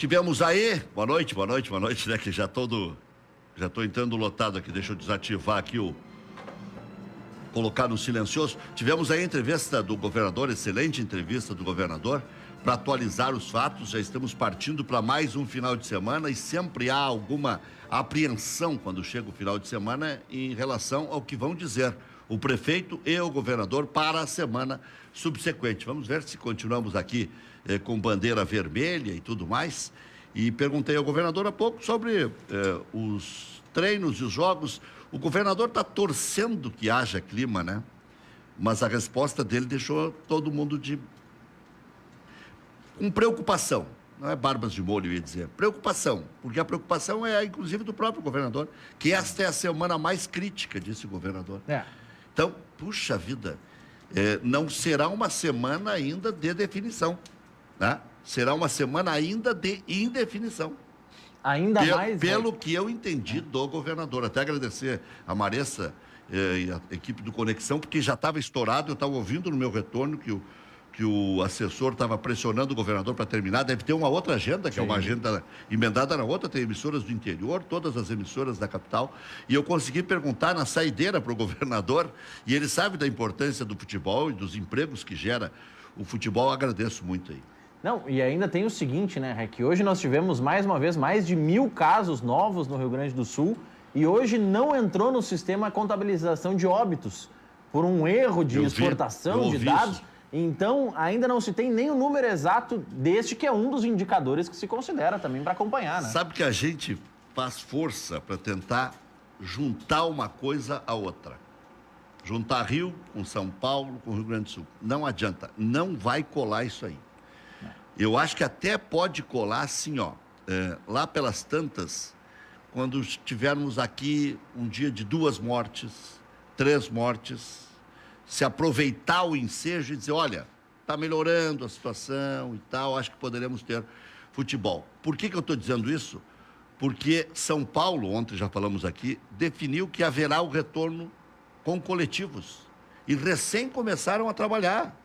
Tivemos aí, boa noite, né? Que já estou entrando lotado aqui, deixa eu desativar aqui colocar no silencioso. Tivemos aí a entrevista do governador, excelente entrevista do governador, para atualizar os fatos. Já estamos partindo para mais um final de semana e sempre há alguma apreensão quando chega o final de semana em relação ao que vão dizer o prefeito e o governador para a semana subsequente. Vamos ver se continuamos aqui com bandeira vermelha e tudo mais. E perguntei ao governador há pouco sobre os treinos e os jogos. O governador está torcendo que haja clima, né? Mas a resposta dele deixou todo mundo com preocupação. Não é barbas de molho, eu ia dizer. Preocupação. Porque a preocupação é, inclusive, do próprio governador. Que esta é a semana mais crítica, disse o governador. Então, puxa vida, não será uma semana ainda de definição, né? Será uma semana ainda de indefinição. Ainda mais... Pelo que eu entendi do governador. Até agradecer a Maressa e a equipe do Conexão, porque já estava estourado, eu estava ouvindo no meu retorno que o assessor estava pressionando o governador para terminar. Deve ter uma outra agenda, que é uma agenda emendada na outra, tem emissoras do interior, todas as emissoras da capital. E eu consegui perguntar na saideira para o governador, e ele sabe da importância do futebol e dos empregos que gera o futebol. Eu agradeço muito aí. Não, e ainda tem o seguinte, né, que hoje nós tivemos, mais uma vez, mais de 1000 casos novos no Rio Grande do Sul e hoje não entrou no sistema a contabilização de óbitos por um erro de exportação de dados. Isso. Então, ainda não se tem nem o número exato deste, que é um dos indicadores que se considera também para acompanhar, né? Sabe que a gente faz força para tentar juntar uma coisa à outra. Juntar Rio com São Paulo, com Rio Grande do Sul. Não adianta, não vai colar isso aí. Eu acho que até pode colar assim, lá pelas tantas, quando tivermos aqui um dia de 2 mortes, 3 mortes, se aproveitar o ensejo e dizer, olha, está melhorando a situação e tal, acho que poderemos ter futebol. Por que eu estou dizendo isso? Porque São Paulo, ontem já falamos aqui, definiu que haverá o retorno com coletivos. E recém começaram a trabalhar.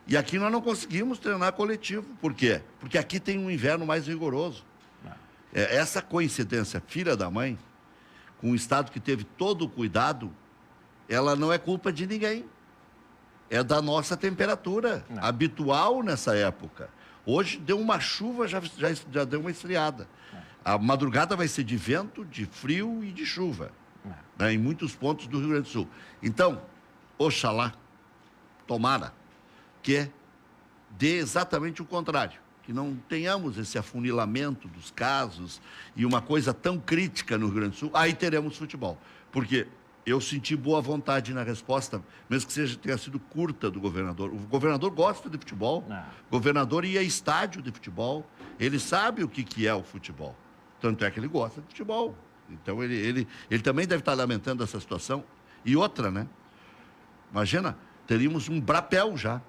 E aqui nós não conseguimos treinar coletivo. Por quê? Porque aqui tem um inverno mais rigoroso. Essa coincidência, filha da mãe, com um estado que teve todo o cuidado, ela não é culpa de ninguém. É da nossa temperatura habitual nessa época. Hoje deu uma chuva, já deu uma esfriada. A madrugada vai ser de vento, de frio e de chuva, né, em muitos pontos do Rio Grande do Sul. Então, oxalá, tomara, que dê exatamente o contrário, que não tenhamos esse afunilamento dos casos e uma coisa tão crítica no Rio Grande do Sul, aí teremos futebol. Porque eu senti boa vontade na resposta, mesmo que tenha sido curta do governador. O governador gosta de futebol, o governador ia a estádio de futebol, ele sabe o que é o futebol, tanto é que ele gosta de futebol. Então ele também deve estar lamentando essa situação. E outra, né? Imagina, teríamos um Brapel já,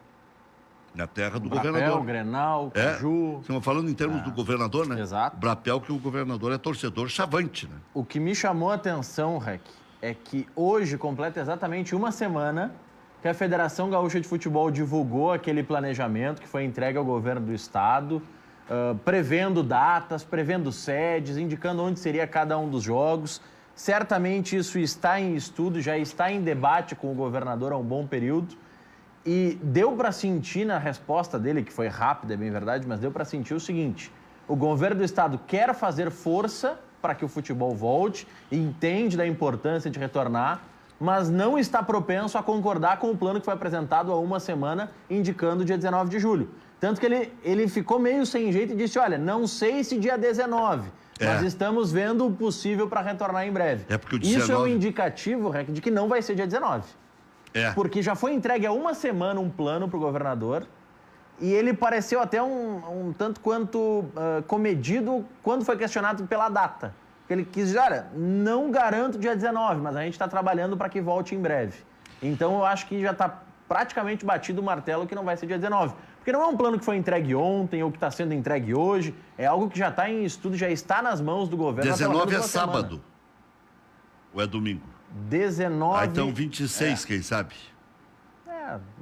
na terra do governador. Grenal, Caju. Estamos falando em termos do governador, né? Exato. Brapel, que o governador é torcedor chavante, né? O que me chamou a atenção, Rec, é que hoje completa exatamente uma semana que a Federação Gaúcha de Futebol divulgou aquele planejamento que foi entregue ao governo do estado, prevendo datas, prevendo sedes, indicando onde seria cada um dos jogos. Certamente isso está em estudo, já está em debate com o governador há um bom período. E deu para sentir na resposta dele, que foi rápida, é bem verdade, mas deu para sentir o seguinte: o governo do estado quer fazer força para que o futebol volte, entende da importância de retornar, mas não está propenso a concordar com o plano que foi apresentado há uma semana, indicando o dia 19 de julho. Tanto que ele ficou meio sem jeito e disse, olha, não sei se dia 19, mas estamos vendo o possível para retornar em breve. Porque o 19... Isso é um indicativo, Rec, de que não vai ser dia 19. Porque já foi entregue há uma semana um plano para o governador e ele pareceu até um tanto quanto comedido quando foi questionado pela data. Ele quis dizer, olha, não garanto dia 19, mas a gente está trabalhando para que volte em breve. Então eu acho que já está praticamente batido o martelo que não vai ser dia 19. Porque não é um plano que foi entregue ontem ou que está sendo entregue hoje, é algo que já está em estudo, já está nas mãos do governo. 19 é sábado ou é domingo? 19... então 26, quem sabe?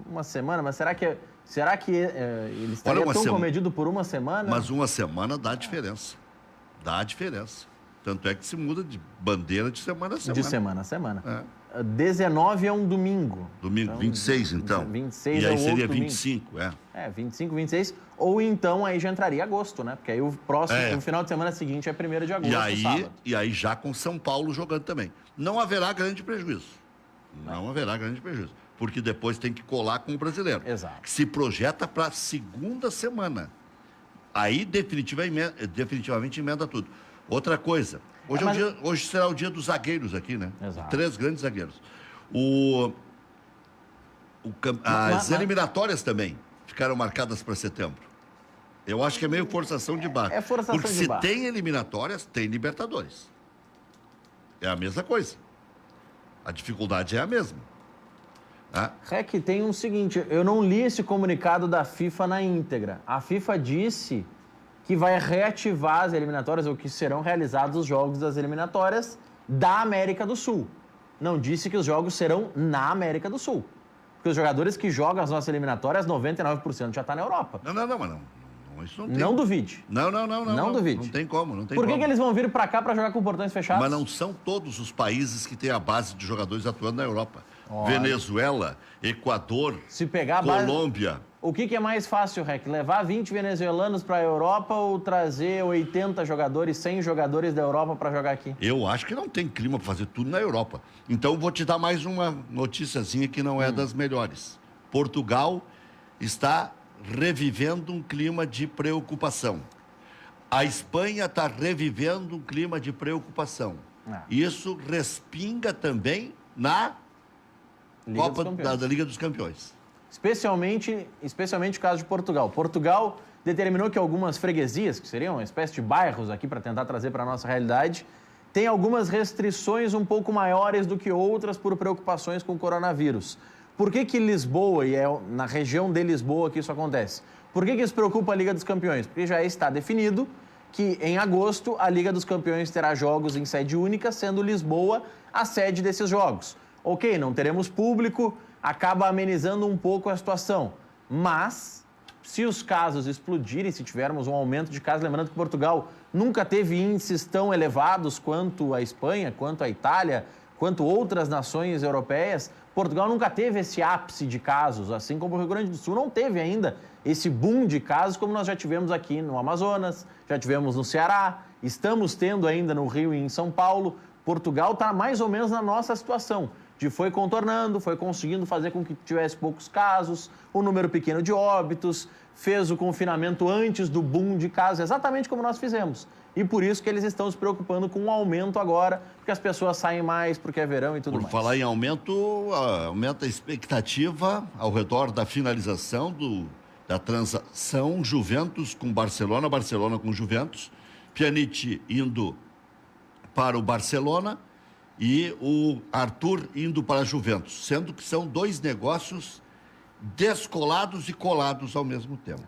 Uma semana, mas será que Será que ele estaria tão comedido por uma semana? Mas uma semana dá diferença. Dá diferença. Tanto é que se muda de bandeira de semana a semana. De semana a semana. 19 é um domingo. Domingo, então, 26 então. 26 e aí seria domingo. 25, 25, 26. Ou então aí já entraria agosto, né? Porque aí o próximo, o final de semana seguinte é 1º de agosto, e aí já com São Paulo jogando também. Não haverá grande prejuízo. Não haverá grande prejuízo. Porque depois tem que colar com o brasileiro. Exato. Que se projeta para a segunda semana. Aí definitivamente emenda tudo. Outra coisa, hoje será o dia dos zagueiros aqui, né? Exato. 3 grandes zagueiros. As eliminatórias também ficaram marcadas para setembro. Eu acho que é meio forçação de barra. É forçação porque de barra. Se tem eliminatórias, tem Libertadores. É a mesma coisa. A dificuldade é a mesma. Rec, tem um seguinte, eu não li esse comunicado da FIFA na íntegra. A FIFA disse que vai reativar as eliminatórias, ou que serão realizados os jogos das eliminatórias da América do Sul. Não disse que os jogos serão na América do Sul. Porque os jogadores que jogam as nossas eliminatórias, 99% já está na Europa. Não, isso não tem. Não duvide. Não duvide. Não tem como, Por que eles vão vir para cá para jogar com portões fechados? Mas não são todos os países que têm a base de jogadores atuando na Europa. Olha. Venezuela, Equador, Se pegar a Colômbia. Base... O que é mais fácil, Rec? Levar 20 venezuelanos para a Europa ou trazer 80 jogadores, 100 jogadores da Europa para jogar aqui? Eu acho que não tem clima para fazer tudo na Europa. Então, vou te dar mais uma noticiazinha que não é das melhores. Portugal está revivendo um clima de preocupação. A Espanha está revivendo um clima de preocupação. Isso respinga também na Copa da Liga dos Campeões. Especialmente o caso de Portugal. Portugal determinou que algumas freguesias, que seriam uma espécie de bairros aqui para tentar trazer para a nossa realidade, têm algumas restrições um pouco maiores do que outras por preocupações com o coronavírus. Por que Lisboa, e é na região de Lisboa que isso acontece? Por que isso preocupa a Liga dos Campeões? Porque já está definido que em agosto a Liga dos Campeões terá jogos em sede única, sendo Lisboa a sede desses jogos. Ok, não teremos público, acaba amenizando um pouco a situação. Mas, se os casos explodirem, se tivermos um aumento de casos, lembrando que Portugal nunca teve índices tão elevados quanto a Espanha, quanto a Itália, quanto outras nações europeias, Portugal nunca teve esse ápice de casos, assim como o Rio Grande do Sul não teve ainda esse boom de casos como nós já tivemos aqui no Amazonas, já tivemos no Ceará, estamos tendo ainda no Rio e em São Paulo. Portugal está mais ou menos na nossa situação, foi contornando, foi conseguindo fazer com que tivesse poucos casos, um número pequeno de óbitos, fez o confinamento antes do boom de casos, exatamente como nós fizemos. E por isso que eles estão se preocupando com o aumento agora, porque as pessoas saem mais, porque é verão e tudo mais. Por falar em aumento, aumenta a expectativa ao redor da finalização da transação Juventus com Barcelona, Barcelona com Juventus, Pjanic indo para o Barcelona e o Arthur indo para a Juventus, sendo que são 2 negócios descolados e colados ao mesmo tempo.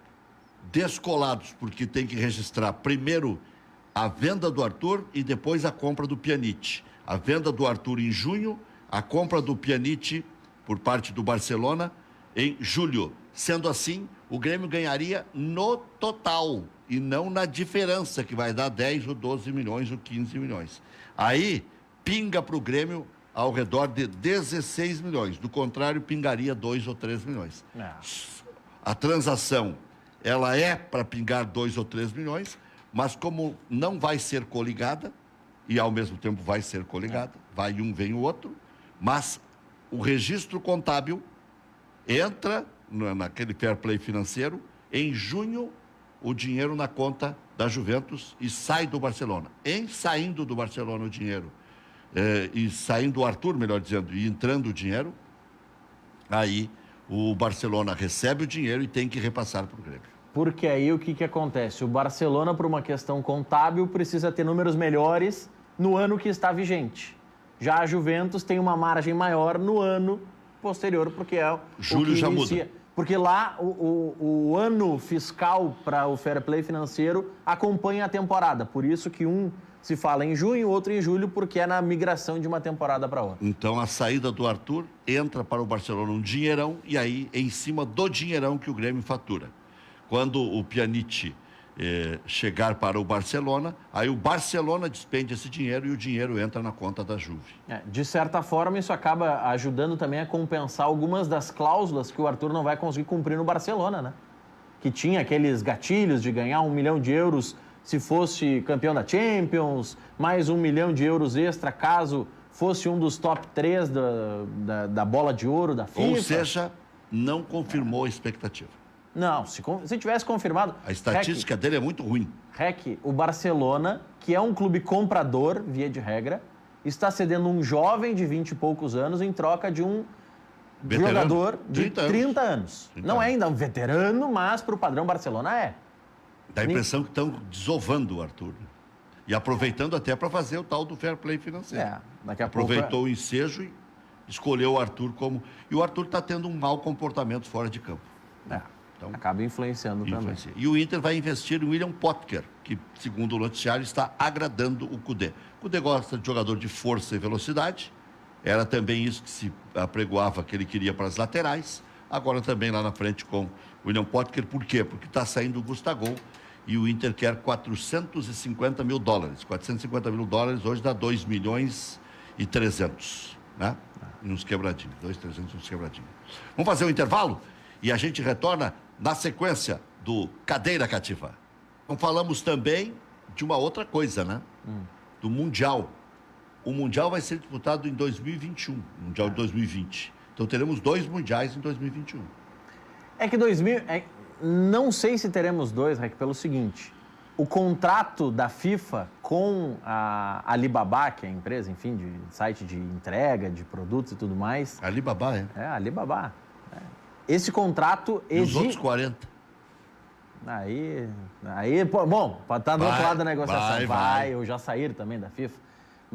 Descolados, porque tem que registrar primeiro a venda do Arthur e depois a compra do Pjanic. A venda do Arthur em junho, a compra do Pjanic por parte do Barcelona em julho. Sendo assim, o Grêmio ganharia no total e não na diferença, que vai dar 10 ou 12 milhões ou 15 milhões. Aí, pinga para o Grêmio ao redor de 16 milhões. Do contrário, pingaria 2 ou 3 milhões. A transação, ela é para pingar 2 ou 3 milhões, mas como não vai ser coligada, e ao mesmo tempo vai ser coligada, vai um, vem o outro, mas o registro contábil entra naquele fair play financeiro, em junho, o dinheiro na conta da Juventus e sai do Barcelona. Em saindo do Barcelona o dinheiro, e saindo o Arthur, melhor dizendo, e entrando o dinheiro, aí o Barcelona recebe o dinheiro e tem que repassar para o Grêmio. Porque aí o que acontece? O Barcelona, por uma questão contábil, precisa ter números melhores no ano que está vigente. Já a Juventus tem uma margem maior no ano posterior, porque é Julho o que já inicia. muda. Porque lá o ano fiscal para o fair play financeiro acompanha a temporada. Por isso que um se fala em junho, outro em julho, porque é na migração de uma temporada para outra. Então a saída do Arthur entra para o Barcelona um dinheirão e aí é em cima do dinheirão que o Grêmio fatura. Quando o Pjanic chegar para o Barcelona, aí o Barcelona despende esse dinheiro e o dinheiro entra na conta da Juve. De certa forma, isso acaba ajudando também a compensar algumas das cláusulas que o Arthur não vai conseguir cumprir no Barcelona, né? Que tinha aqueles gatilhos de ganhar 1 milhão de euros se fosse campeão da Champions, mais 1 milhão de euros extra caso fosse um dos top 3 da bola de ouro da FIFA. Ou seja, não confirmou a expectativa. Não, se tivesse confirmado... A estatística dele é muito ruim. O Barcelona, que é um clube comprador, via de regra, está cedendo um jovem de 20 e poucos anos em troca de um veterano, jogador de 30 anos. Não é ainda um veterano, mas para o padrão Barcelona é. Dá a impressão que estão desovando o Arthur. E aproveitando até para fazer o tal do fair play financeiro. Daqui a Aproveitou o ensejo e escolheu o Arthur como... E o Arthur está tendo um mau comportamento fora de campo. Então, acaba influenciando também. E o Inter vai investir em William Potker, que, segundo o noticiário, está agradando o Kudê. O Kudê gosta de jogador de força e velocidade. Era também isso que se apregoava que ele queria para as laterais. Agora também lá na frente com o William Potker. Por quê? Porque está saindo o Gustavo e o Inter quer 450 mil dólares. 450 mil dólares hoje dá 2 milhões e 300, né? Uns quebradinhos. 2.300 uns quebradinhos. Vamos fazer um intervalo e a gente retorna na sequência do Cadeira Cativa. Então, falamos também de uma outra coisa, né? Do Mundial. O Mundial vai ser disputado em 2021, Mundial de 2020. Então teremos 2 Mundiais em 2021. Não sei se teremos 2, Rec, pelo seguinte. O contrato da FIFA com a Alibaba, que é a empresa, enfim, de site de entrega de produtos e tudo mais... Alibaba, a Alibaba. Esse contrato exige... E os outros 40? Bom, pode estar do outro lado da negociação. Vai, ou já saíram também da FIFA.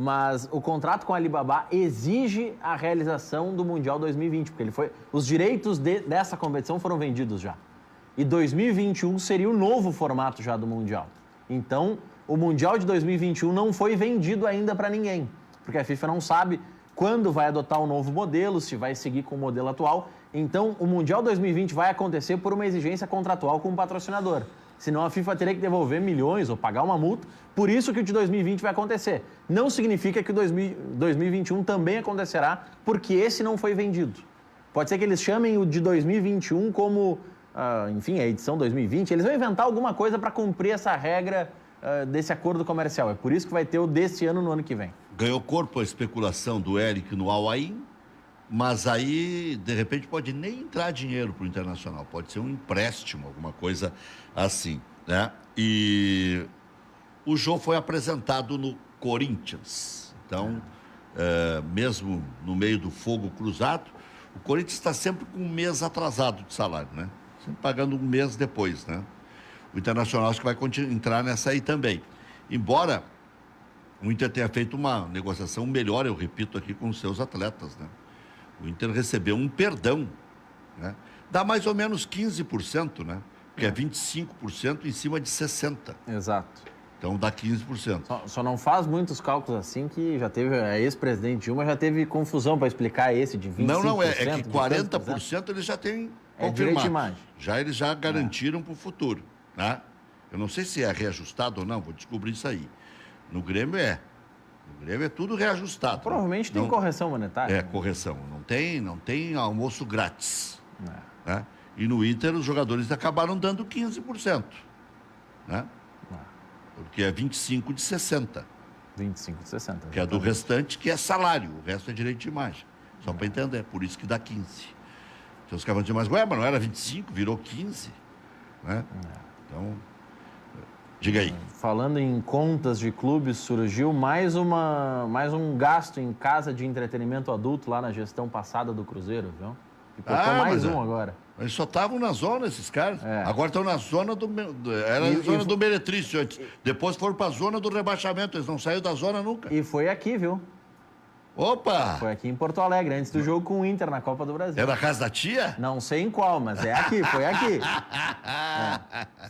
Mas o contrato com a Alibaba exige a realização do Mundial 2020, porque os direitos dessa competição foram vendidos já. E 2021 seria o novo formato já do Mundial. Então, o Mundial de 2021 não foi vendido ainda para ninguém, porque a FIFA não sabe quando vai adotar o novo modelo, se vai seguir com o modelo atual. Então, o Mundial 2020 vai acontecer por uma exigência contratual com o patrocinador. Senão a FIFA teria que devolver milhões ou pagar uma multa. Por isso que o de 2020 vai acontecer. Não significa que o 2021 também acontecerá, porque esse não foi vendido. Pode ser que eles chamem o de 2021 como, enfim, a edição 2020. Eles vão inventar alguma coisa para cumprir essa regra desse acordo comercial. É por isso que vai ter o desse ano no ano que vem. Ganhou corpo a especulação do Eric no Al-Ain, mas aí, de repente, pode nem entrar dinheiro para o Internacional. Pode ser um empréstimo, alguma coisa assim, né? E o jogo foi apresentado no Corinthians. Então, mesmo no meio do fogo cruzado, o Corinthians está sempre com um mês atrasado de salário, né? Sempre pagando um mês depois, né? O Internacional acho que vai entrar nessa aí também. Embora o Inter tenha feito uma negociação melhor, eu repito aqui, com os seus atletas, né? O Inter recebeu um perdão, né? Dá mais ou menos 15%, né? Porque é 25% em cima de 60%. Exato. Então dá 15%. Só não faz muitos cálculos assim, que já teve, a ex-presidente Dilma já teve confusão para explicar esse de 25%. Não, é que 40% eles já têm confirmado. Eles já garantiram para o futuro, né? Eu não sei se é reajustado ou não, vou descobrir isso aí. No Grêmio é. No Grêmio é tudo reajustado. Provavelmente tem correção monetária. É, correção. Não tem almoço grátis. Né? E no Inter os jogadores acabaram dando 15%. Né? Porque é 25 de 60. 25 de 60. Que é do restante, que é salário. O resto é direito de imagem. Só para entender. Por isso que dá 15. Então os caras vão dizer, mas ué, mas não era 25, virou 15. Né? Então, diga aí. Falando em contas de clubes, surgiu mais um gasto em casa de entretenimento adulto lá na gestão passada do Cruzeiro, viu? E botou mais um agora. Eles só estavam na zona, esses caras. Agora estão na zona zona do Meretrício antes. Depois foram para a zona do rebaixamento. Eles não saíram da zona nunca. E foi aqui, viu? Opa! Foi aqui em Porto Alegre, antes do jogo com o Inter na Copa do Brasil. É na casa da tia? Não sei em qual, mas é aqui, foi aqui.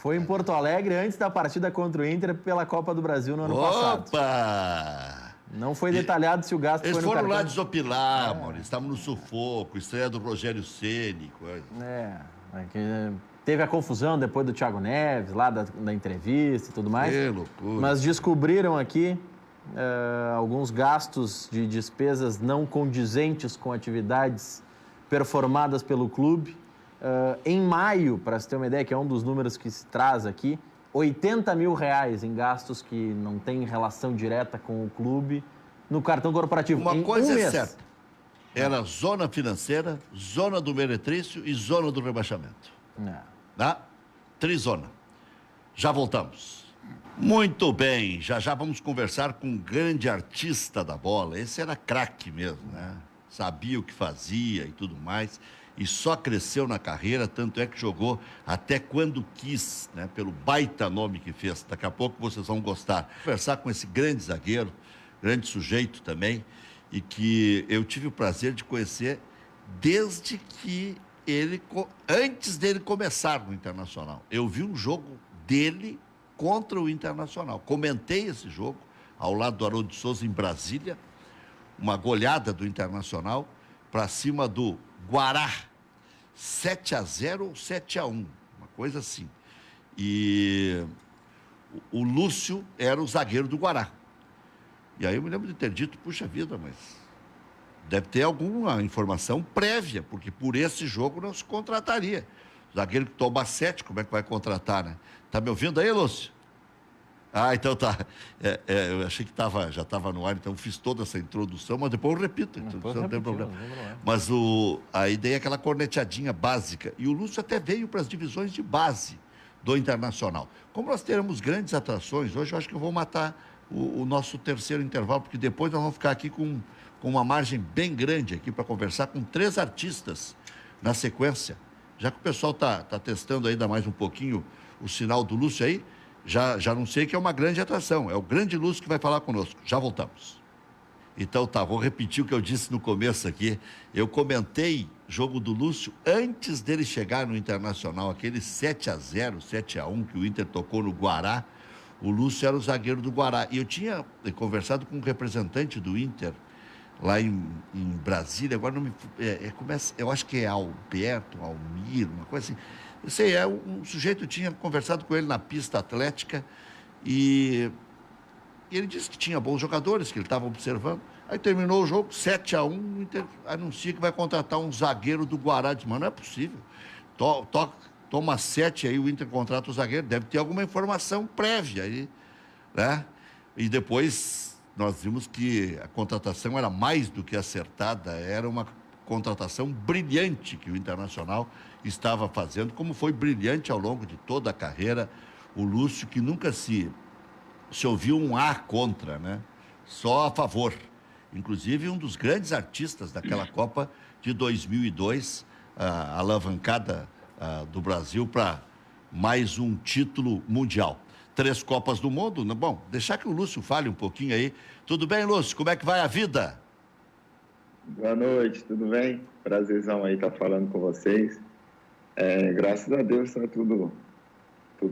Foi em Porto Alegre antes da partida contra o Inter pela Copa do Brasil no ano passado. Opa! Não foi detalhado se o gasto Eles foi no foram cartão. lá desopilar, Maurício. Estavam no sufoco, estreia do Rogério Ceni, coisa. Teve a confusão depois do Thiago Neves, lá da entrevista e tudo mais. Que loucura. Mas descobriram aqui alguns gastos de despesas não condizentes com atividades performadas pelo clube. Em maio, para você ter uma ideia, que é um dos números que se traz aqui, R$80 mil em gastos que não têm relação direta com o clube no cartão corporativo. Uma em coisa um é mês. certa. Era zona financeira, zona do meretrício e zona do rebaixamento. Tá? Trizona. Já voltamos. Muito bem, já vamos conversar com um grande artista da bola. Esse era craque mesmo, né? Sabia o que fazia e tudo mais. E só cresceu na carreira, tanto é que jogou até quando quis, né? Pelo baita nome que fez. Daqui a pouco vocês vão gostar. Conversar com esse grande zagueiro, grande sujeito também, e que eu tive o prazer de conhecer desde que antes dele começar no Internacional. Eu vi um jogo dele contra o Internacional. Comentei esse jogo ao lado do Haroldo de Souza em Brasília, uma goleada do Internacional para cima do Guará, 7-0 ou 7-1, uma coisa assim. E o Lúcio era o zagueiro do Guará. E aí eu me lembro de ter dito, puxa vida, mas deve ter alguma informação prévia, porque por esse jogo não se contrataria. Zagueiro que toma 7, como é que vai contratar, né? Tá me ouvindo aí, Lúcio? Ah, então tá. Eu achei que já estava no ar, então fiz toda essa introdução, mas depois eu repito, não tem problema. Mas a ideia é aquela corneteadinha básica. E o Lúcio até veio para as divisões de base do Internacional. Como nós teremos grandes atrações, hoje eu acho que eu vou matar o nosso terceiro intervalo, porque depois nós vamos ficar aqui com uma margem bem grande aqui para conversar com 3 artistas na sequência. Já que o pessoal está testando ainda mais um pouquinho o sinal do Lúcio aí, já não sei que é uma grande atração. É o grande Lúcio que vai falar conosco. Já voltamos. Então tá, vou repetir o que eu disse no começo aqui. Eu comentei jogo do Lúcio antes dele chegar no Internacional, aquele 7-0, 7-1 que o Inter tocou no Guará. O Lúcio era o zagueiro do Guará. E eu tinha conversado com um representante do Inter lá em Brasília, agora não me... eu acho que é Alberto, Almir, uma coisa assim. Eu sei, um sujeito tinha conversado com ele na pista atlética e ele disse que tinha bons jogadores, que ele estava observando. Aí terminou o jogo, 7-1, o Inter anuncia que vai contratar um zagueiro do Guará. Diz, mas não é possível. Toma 7 aí, o Inter contrata o zagueiro, deve ter alguma informação prévia aí, né? E depois nós vimos que a contratação era mais do que acertada, era uma contratação brilhante que o Internacional estava fazendo, como foi brilhante ao longo de toda a carreira. O Lúcio, que nunca se ouviu um A contra, né? Só a favor. Inclusive, um dos grandes artistas daquela Copa de 2002, a alavancada do Brasil para mais um título mundial. 3 Copas do Mundo, né? Bom, deixar que o Lúcio fale um pouquinho aí. Tudo bem, Lúcio? Como é que vai a vida? Boa noite, tudo bem? Prazerzão aí estar falando com vocês. Graças a Deus está tudo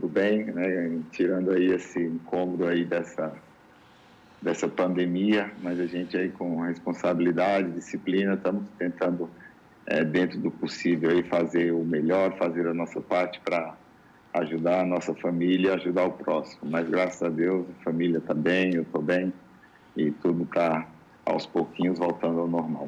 bem, né? Tirando aí esse incômodo aí dessa pandemia, mas a gente aí com responsabilidade, disciplina, estamos tentando, dentro do possível, aí fazer o melhor, fazer a nossa parte para ajudar a nossa família, ajudar o próximo. Mas graças a Deus a família está bem, eu estou bem e tudo está aos pouquinhos voltando ao normal.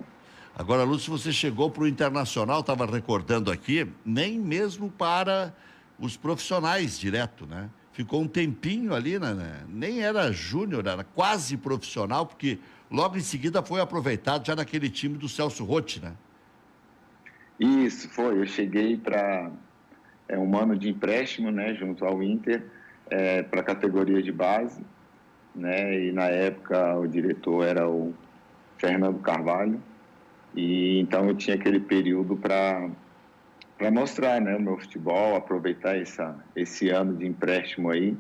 Agora, Lúcio, você chegou para o Internacional, estava recordando aqui, nem mesmo para os profissionais direto, né? Ficou um tempinho ali, né? Nem era júnior, era quase profissional, porque logo em seguida foi aproveitado já naquele time do Celso Rotti, né? Isso, foi. Eu cheguei para um ano de empréstimo, né, junto ao Inter, para a categoria de base, né? E na época o diretor era o Fernando Carvalho, e então eu tinha aquele período para mostrar, né, o meu futebol, aproveitar esse ano de empréstimo aí,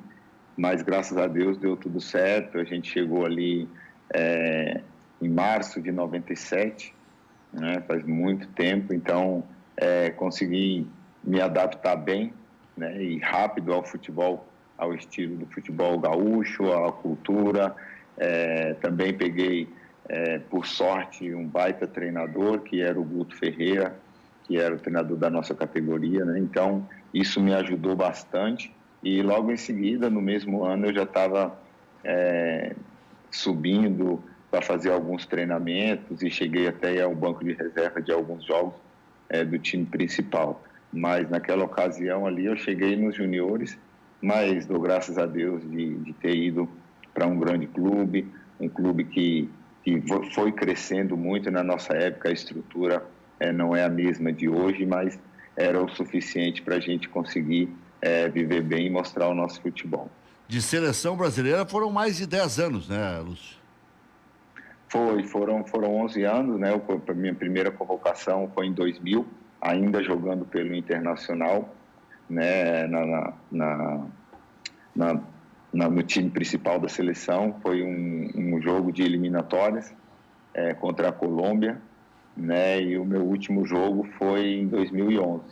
mas graças a Deus deu tudo certo. A gente chegou ali em março de 97, né? Faz muito tempo, então consegui me adaptar bem, né? E rápido ao futebol, ao estilo do futebol gaúcho, à cultura. Também peguei, por sorte, um baita treinador, que era o Guto Ferreira, que era o treinador da nossa categoria, né? Então, isso me ajudou bastante. E logo em seguida, no mesmo ano, eu já estava subindo para fazer alguns treinamentos e cheguei até ao banco de reserva de alguns jogos do time principal. Mas naquela ocasião ali eu cheguei nos juniores, mas dou graças a Deus de ter ido para um grande clube, um clube que foi crescendo muito. Na nossa época a estrutura não é a mesma de hoje, mas era o suficiente para a gente conseguir viver bem e mostrar o nosso futebol. De seleção brasileira foram mais de 10 anos, né, Lúcio? Foram 11 anos, né? A minha primeira convocação foi em 2000, ainda jogando pelo Internacional, né? No time principal da seleção. Foi um jogo de eliminatórias contra a Colômbia, né? E o meu último jogo foi em 2011,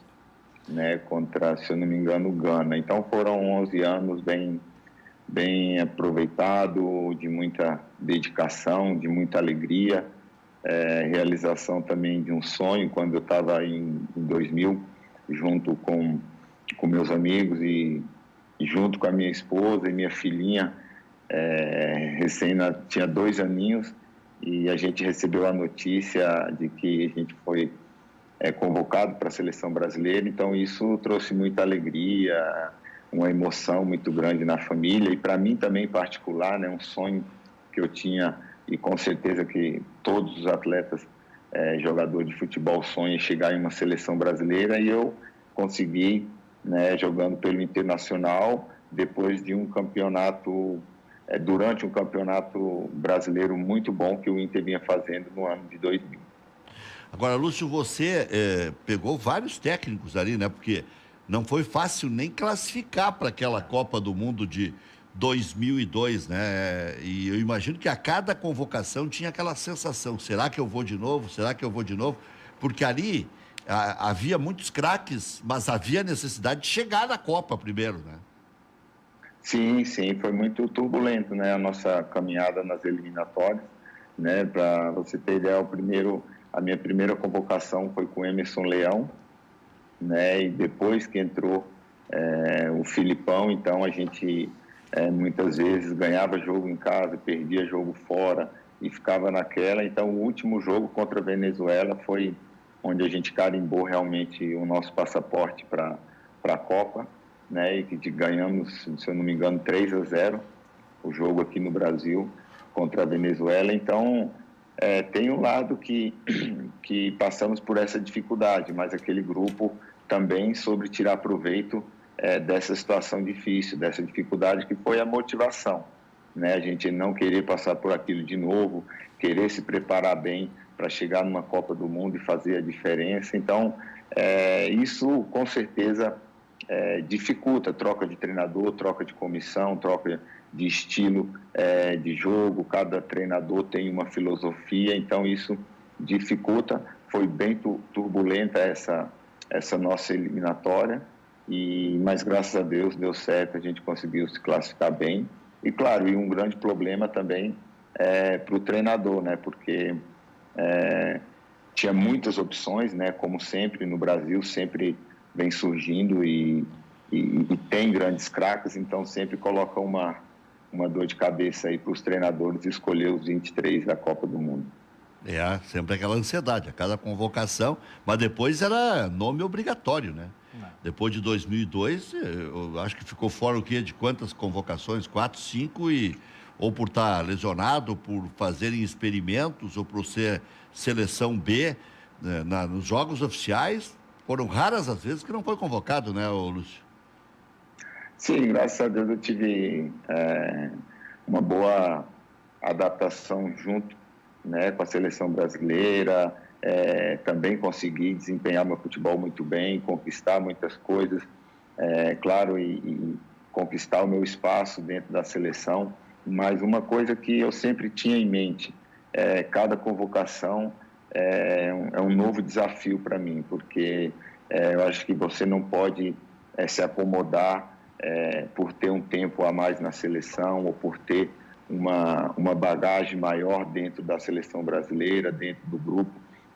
né? Contra, se eu não me engano, o Gana. Então foram 11 anos bem aproveitado, de muita dedicação, de muita alegria, realização também de um sonho. Quando eu estava em 2000, junto com meus amigos e junto com a minha esposa e minha filhinha, tinha 2 aninhos, e a gente recebeu a notícia de que a gente foi convocado para a seleção brasileira. Então isso trouxe muita alegria, uma emoção muito grande na família, e para mim também em particular, né, um sonho que eu tinha, e com certeza que todos os atletas, jogadores de futebol, sonham em chegar em uma seleção brasileira, e eu consegui, né, jogando pelo Internacional, depois de um campeonato, durante um campeonato brasileiro muito bom que o Inter vinha fazendo no ano de 2000. Agora, Lúcio, você pegou vários técnicos ali, né? Porque não foi fácil nem classificar para aquela Copa do Mundo de 2002, né? E eu imagino que a cada convocação tinha aquela sensação: será que eu vou de novo? Será que eu vou de novo? Porque ali havia muitos craques, mas havia necessidade de chegar na Copa primeiro, né? Sim, foi muito turbulento, né? A nossa caminhada nas eliminatórias, né? Para você ter ideia, a minha primeira convocação foi com o Emerson Leão, né? E depois que entrou o Filipão, então a gente muitas vezes ganhava jogo em casa, perdia jogo fora e ficava naquela. Então o último jogo contra a Venezuela foi onde a gente carimbou realmente o nosso passaporte para a Copa, né? E que ganhamos, se eu não me engano, 3-0 o jogo aqui no Brasil contra a Venezuela. Então tem um lado que passamos por essa dificuldade, mas aquele grupo também soube tirar proveito dessa situação difícil, dessa dificuldade, que foi a motivação, né? A gente não querer passar por aquilo de novo, querer se preparar bem para chegar numa Copa do Mundo e fazer a diferença. Então, isso com certeza dificulta troca de treinador, troca de comissão, troca de estilo de jogo. Cada treinador tem uma filosofia, então isso dificulta. Foi bem turbulenta essa nossa eliminatória, mas graças a Deus deu certo, a gente conseguiu se classificar bem. E claro, um grande problema também para o treinador, né? Porque tinha muitas opções, né? Como sempre no Brasil, sempre vem surgindo e tem grandes craques, então sempre coloca uma dor de cabeça aí para os treinadores escolher os 23 da Copa do Mundo. Sempre aquela ansiedade, a cada convocação, mas depois era nome obrigatório, né? Depois de 2002, eu acho que ficou fora o quê? De quantas convocações? 4, 5, ou por estar lesionado, ou por fazerem experimentos, ou por ser seleção B, né? Nos jogos oficiais, foram raras as vezes que não foi convocado, né, Lúcio? Sim, graças a Deus eu tive uma boa adaptação junto, né, com a seleção brasileira. Também consegui desempenhar meu futebol muito bem, conquistar muitas coisas, claro, e conquistar o meu espaço dentro da seleção. Mas uma coisa que eu sempre tinha em mente cada convocação é um novo desafio para mim, porque eu acho que você não pode se acomodar por ter um tempo a mais na seleção ou por ter uma bagagem maior dentro da seleção brasileira, dentro do grupo.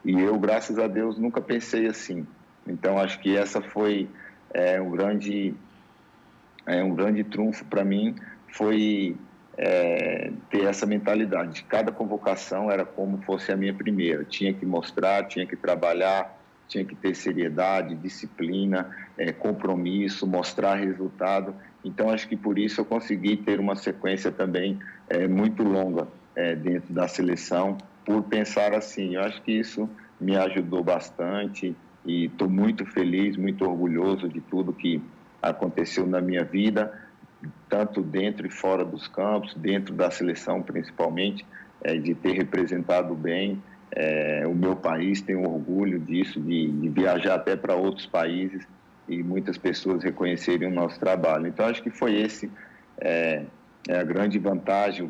E eu, graças a Deus, nunca pensei assim. Então, acho que essa foi um grande trunfo para mim, foi ter essa mentalidade. Cada convocação era como fosse a minha primeira. Tinha que mostrar, tinha que trabalhar, tinha que ter seriedade, disciplina, compromisso, mostrar resultado. Então, acho que por isso eu consegui ter uma sequência também muito longa dentro da seleção, por pensar assim. Eu acho que isso me ajudou bastante e estou muito feliz, muito orgulhoso de tudo que aconteceu na minha vida, tanto dentro e fora dos campos, dentro da seleção principalmente, de ter representado bem o meu país. Tenho orgulho disso, de viajar até para outros países e muitas pessoas reconhecerem o nosso trabalho. Então, acho que foi esse a grande vantagem,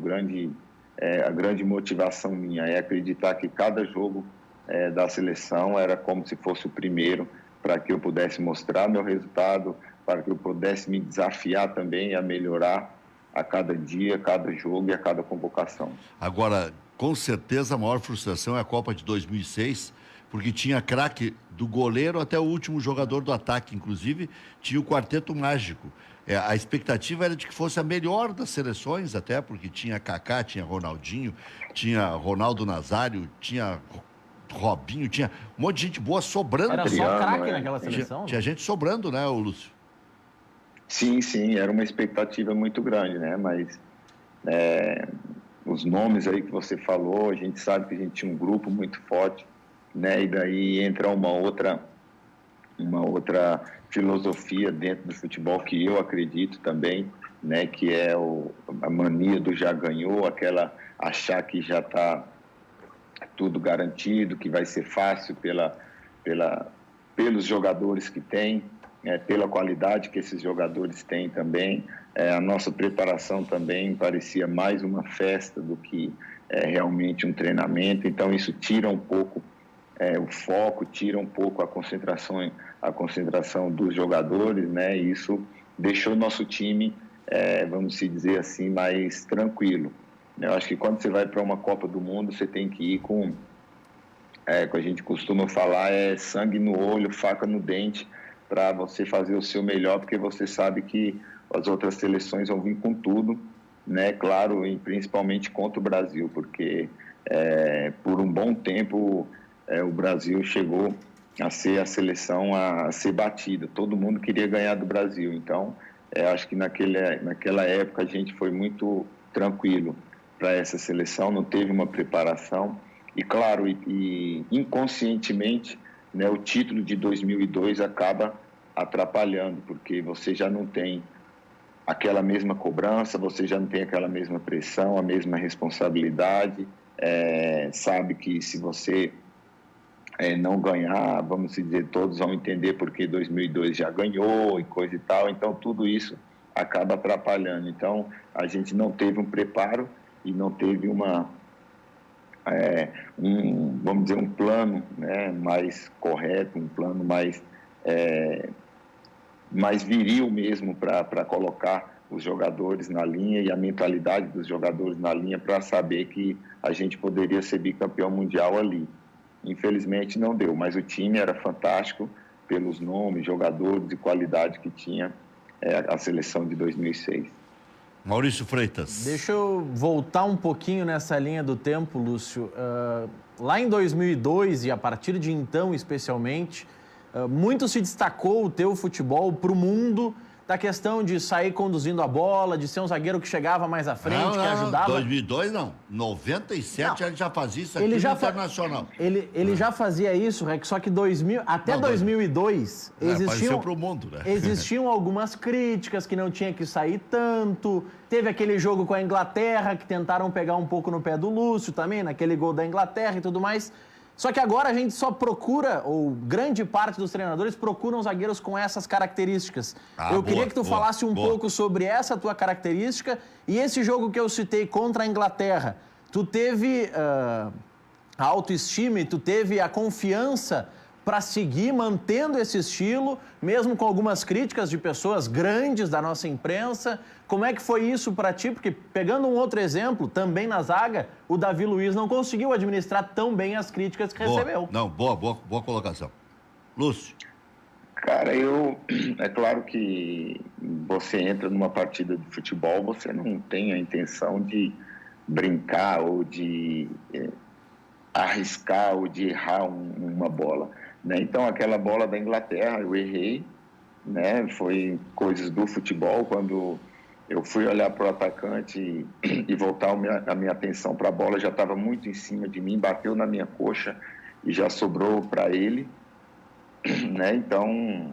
a grande motivação minha, é acreditar que cada jogo da seleção era como se fosse o primeiro, para que eu pudesse mostrar meu resultado, para que eu pudesse me desafiar também a melhorar a cada dia, a cada jogo e a cada convocação. Agora, com certeza, a maior frustração é a Copa de 2006, porque tinha craque do goleiro até o último jogador do ataque, inclusive tinha o quarteto mágico. A expectativa era de que fosse a melhor das seleções, até porque tinha Kaká, tinha Ronaldinho, tinha Ronaldo Nazário, tinha Robinho, tinha um monte de gente boa sobrando. Era só craque naquela seleção? Tinha gente sobrando, né, Lúcio? Sim, era uma expectativa muito grande, né? Mas os nomes aí que você falou, a gente sabe que a gente tinha um grupo muito forte, né? E daí entra uma outra filosofia dentro do futebol que eu acredito também, né? Que é a mania do já ganhou, achar que já está tudo garantido, que vai ser fácil pelos jogadores que tem, pela qualidade que esses jogadores têm também. A nossa preparação também parecia mais uma festa do que realmente um treinamento. Então, isso tira um pouco o foco, tira um pouco a concentração dos jogadores, né? E isso deixou o nosso time, vamos dizer assim, mais tranquilo. Eu acho que quando você vai para uma Copa do Mundo, você tem que ir com a gente costuma falar, sangue no olho, faca no dente, para você fazer o seu melhor, porque você sabe que as outras seleções vão vir com tudo, né? Claro, e principalmente contra o Brasil, porque por um bom tempo o Brasil chegou a ser a seleção a ser batida. Todo mundo queria ganhar do Brasil. Então, acho que naquela época a gente foi muito tranquilo para essa seleção, não teve uma preparação. E, claro, e inconscientemente, né, o título de 2002 acaba atrapalhando, porque você já não tem aquela mesma cobrança, você já não tem aquela mesma pressão, a mesma responsabilidade, sabe que se você não ganhar, vamos dizer, todos vão entender porque 2002 já ganhou e coisa e tal, então tudo isso acaba atrapalhando. Então, a gente não teve um preparo e não teve vamos dizer, um plano, né, mais correto, um plano mais viril mesmo para colocar os jogadores na linha e a mentalidade dos jogadores na linha para saber que a gente poderia ser bicampeão mundial ali. Infelizmente não deu, mas o time era fantástico pelos nomes, jogadores e qualidade que tinha a seleção de 2006. Maurício Freitas. Deixa eu voltar um pouquinho nessa linha do tempo, Lúcio. Lá em 2002, e a partir de então especialmente, muito se destacou o teu futebol para o mundo, da questão de sair conduzindo a bola, de ser um zagueiro que chegava mais à frente, que ajudava... 2002 não, 97 ele já fazia isso aqui no Internacional. Ele já fazia isso, Rec, só que 2002 apareceu pro mundo, né? Existiam algumas críticas que não tinha que sair tanto. Teve aquele jogo com a Inglaterra que tentaram pegar um pouco no pé do Lúcio também, naquele gol da Inglaterra e tudo mais. Só que agora a gente só procura, ou grande parte dos treinadores procuram zagueiros com essas características. Eu queria que tu falasse um pouco sobre essa tua característica e esse jogo que eu citei contra a Inglaterra. tu teve a autoestima e tu teve a confiança para seguir mantendo esse estilo, mesmo com algumas críticas de pessoas grandes da nossa imprensa. Como é que foi isso para ti? Porque, pegando um outro exemplo, também na zaga, o Davi Luiz não conseguiu administrar tão bem as críticas que recebeu. Não, boa colocação. Lúcio. Cara, é claro que você entra numa partida de futebol, você não tem a intenção de brincar ou de arriscar ou de errar uma bola, né? Então, aquela bola da Inglaterra, eu errei, né? Foi coisas do futebol. Quando eu fui olhar para o atacante e voltar a minha atenção para a bola, já estava muito em cima de mim, bateu na minha coxa e já sobrou para ele, né? Então,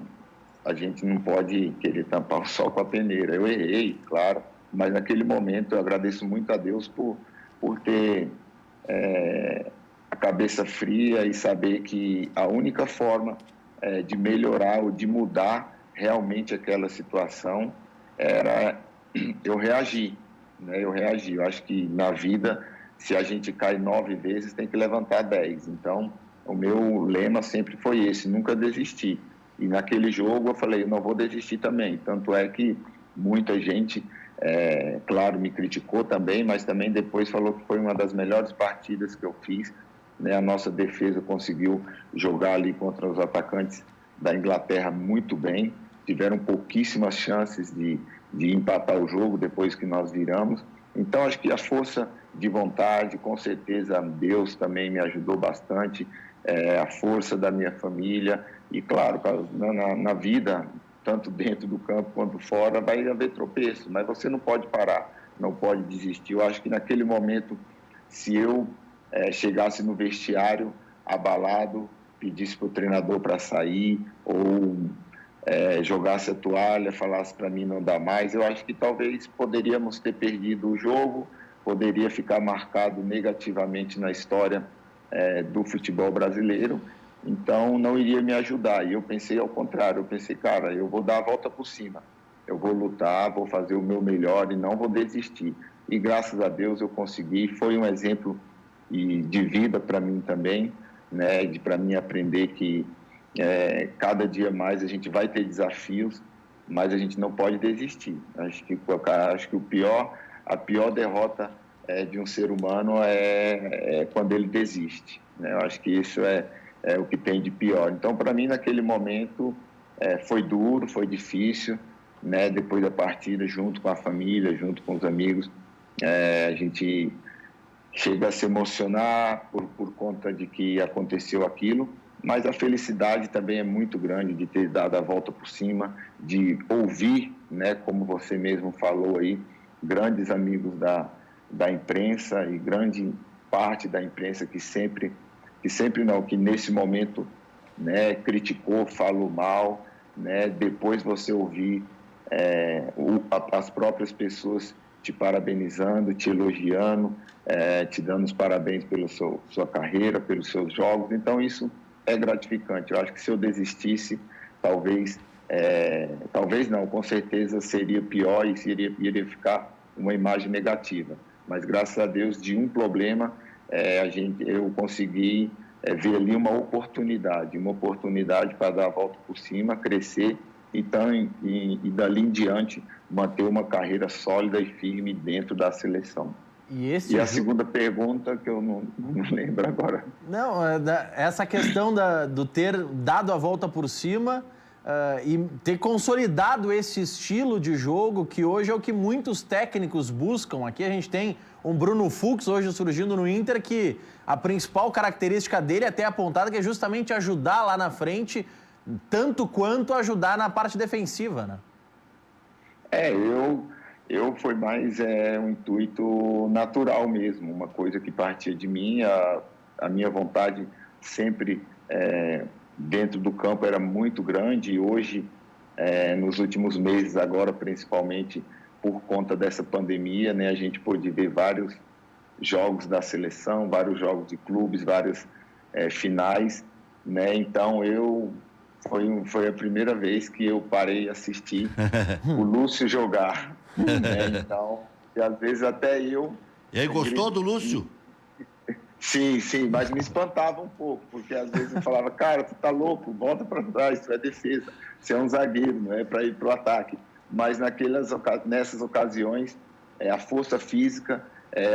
a gente não pode querer tampar o sol com a peneira. Eu errei, claro, mas naquele momento eu agradeço muito a Deus por ter a cabeça fria e saber que a única forma de melhorar ou de mudar realmente aquela situação era eu reagir, né? Eu acho que na vida, se a gente cai 9 vezes, tem que levantar 10. Então, o meu lema sempre foi esse, nunca desistir. E naquele jogo eu falei, eu não vou desistir também. Tanto é que muita gente, claro, me criticou também, mas também depois falou que foi uma das melhores partidas que eu fiz, né? A nossa defesa conseguiu jogar ali contra os atacantes da Inglaterra muito bem. Tiveram pouquíssimas chances de empatar o jogo depois que nós viramos. Então, acho que a força de vontade, com certeza, Deus também me ajudou bastante, a força da minha família e, claro, na vida, tanto dentro do campo quanto fora, vai haver tropeço, mas você não pode parar, não pode desistir. Eu acho que naquele momento, se eu chegasse no vestiário abalado, pedisse para o treinador para sair ou jogasse a toalha, falasse para mim não dá mais, eu acho que talvez poderíamos ter perdido o jogo, poderia ficar marcado negativamente na história do futebol brasileiro, então não iria me ajudar. E eu pensei ao contrário, eu pensei, cara, eu vou dar a volta por cima, eu vou lutar, vou fazer o meu melhor e não vou desistir. E graças a Deus eu consegui, foi um exemplo de vida para mim também, né, para mim aprender que cada dia mais a gente vai ter desafios, mas a gente não pode desistir. Acho que a pior derrota de um ser humano é quando ele desiste, né? Eu acho que isso é o que tem de pior. Então, para mim, naquele momento, foi duro, foi difícil, né? Depois da partida, junto com a família, junto com os amigos, a gente chega a se emocionar por conta de que aconteceu aquilo, mas a felicidade também é muito grande de ter dado a volta por cima, de ouvir, né, como você mesmo falou aí, grandes amigos da imprensa e grande parte da imprensa que nesse momento, né, criticou, falou mal, né, depois você ouvir as próprias pessoas te parabenizando, te elogiando, te dando os parabéns pela sua carreira, pelos seus jogos. Então, isso é gratificante. Eu acho que se eu desistisse, talvez não, com certeza seria pior e iria ficar uma imagem negativa. Mas, graças a Deus, de um problema, eu consegui ver ali uma oportunidade para dar a volta por cima, crescer e dali em diante manter uma carreira sólida e firme dentro da seleção. E a segunda pergunta, que eu não lembro agora. Não, essa questão do ter dado a volta por cima e ter consolidado esse estilo de jogo, que hoje é o que muitos técnicos buscam. Aqui a gente tem um Bruno Fux hoje surgindo no Inter, que a principal característica dele, até apontada, que é justamente ajudar lá na frente, tanto quanto ajudar na parte defensiva, né? Eu foi mais um intuito natural mesmo, uma coisa que partia de mim, a minha vontade sempre dentro do campo era muito grande e hoje, nos últimos meses agora, principalmente por conta dessa pandemia, né, a gente pôde ver vários jogos da seleção, vários jogos de clubes, vários finais, né, então foi a primeira vez que eu parei de assistir o Lúcio jogar. Então, e às vezes até eu E aí, gostou do Lúcio? Sim, mas me espantava um pouco, porque às vezes eu falava, cara, tu tá louco, volta para trás, tu é defesa, você é um zagueiro, não é para ir para o ataque. Mas nessas ocasiões, a força física,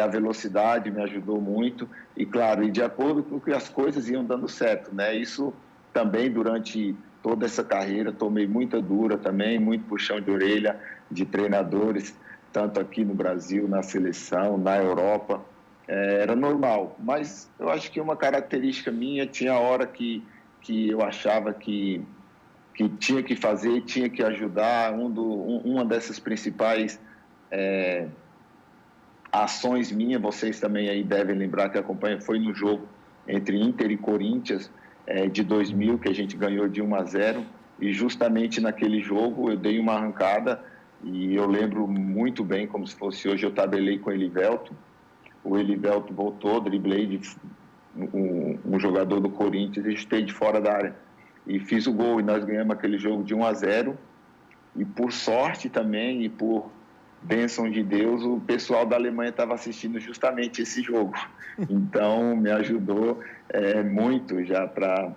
a velocidade me ajudou muito, e claro, e de acordo com que as coisas iam dando certo, né? Isso também durante toda essa carreira, tomei muita dura também, muito puxão de orelha de treinadores, tanto aqui no Brasil, na seleção, na Europa. Era normal, mas eu acho que uma característica minha, tinha hora que eu achava que tinha que fazer, tinha que ajudar. Uma dessas principais ações minhas, vocês também aí devem lembrar que acompanham, foi no jogo entre Inter e Corinthians de 2000, que a gente ganhou de 1-0, e justamente naquele jogo eu dei uma arrancada, e eu lembro muito bem, como se fosse hoje, eu tabelei com o Elivelto. O Elivelto voltou, driblei um jogador do Corinthians e chutei de fora da área. E fiz o gol, e nós ganhamos aquele jogo de 1-0. E por sorte também, e por bênção de Deus, o pessoal da Alemanha estava assistindo justamente esse jogo. Então, me ajudou muito já para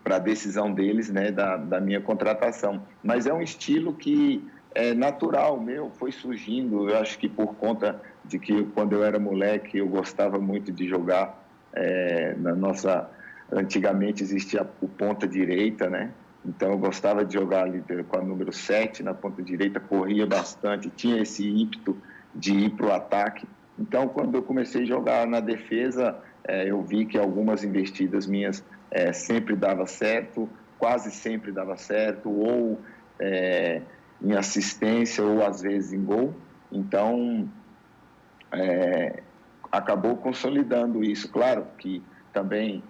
a decisão deles, né, da minha contratação. Mas é um estilo que é natural meu, foi surgindo, eu acho que por conta de que quando eu era moleque eu gostava muito de jogar antigamente existia o ponta direita, né? Então eu gostava de jogar ali com a número 7 na ponta direita, corria bastante, tinha esse ímpeto de ir para o ataque. Então quando eu comecei a jogar na defesa, eu vi que algumas investidas minhas sempre dava certo, quase sempre dava certo, ou em assistência ou às vezes em gol. Então acabou consolidando isso. Claro que também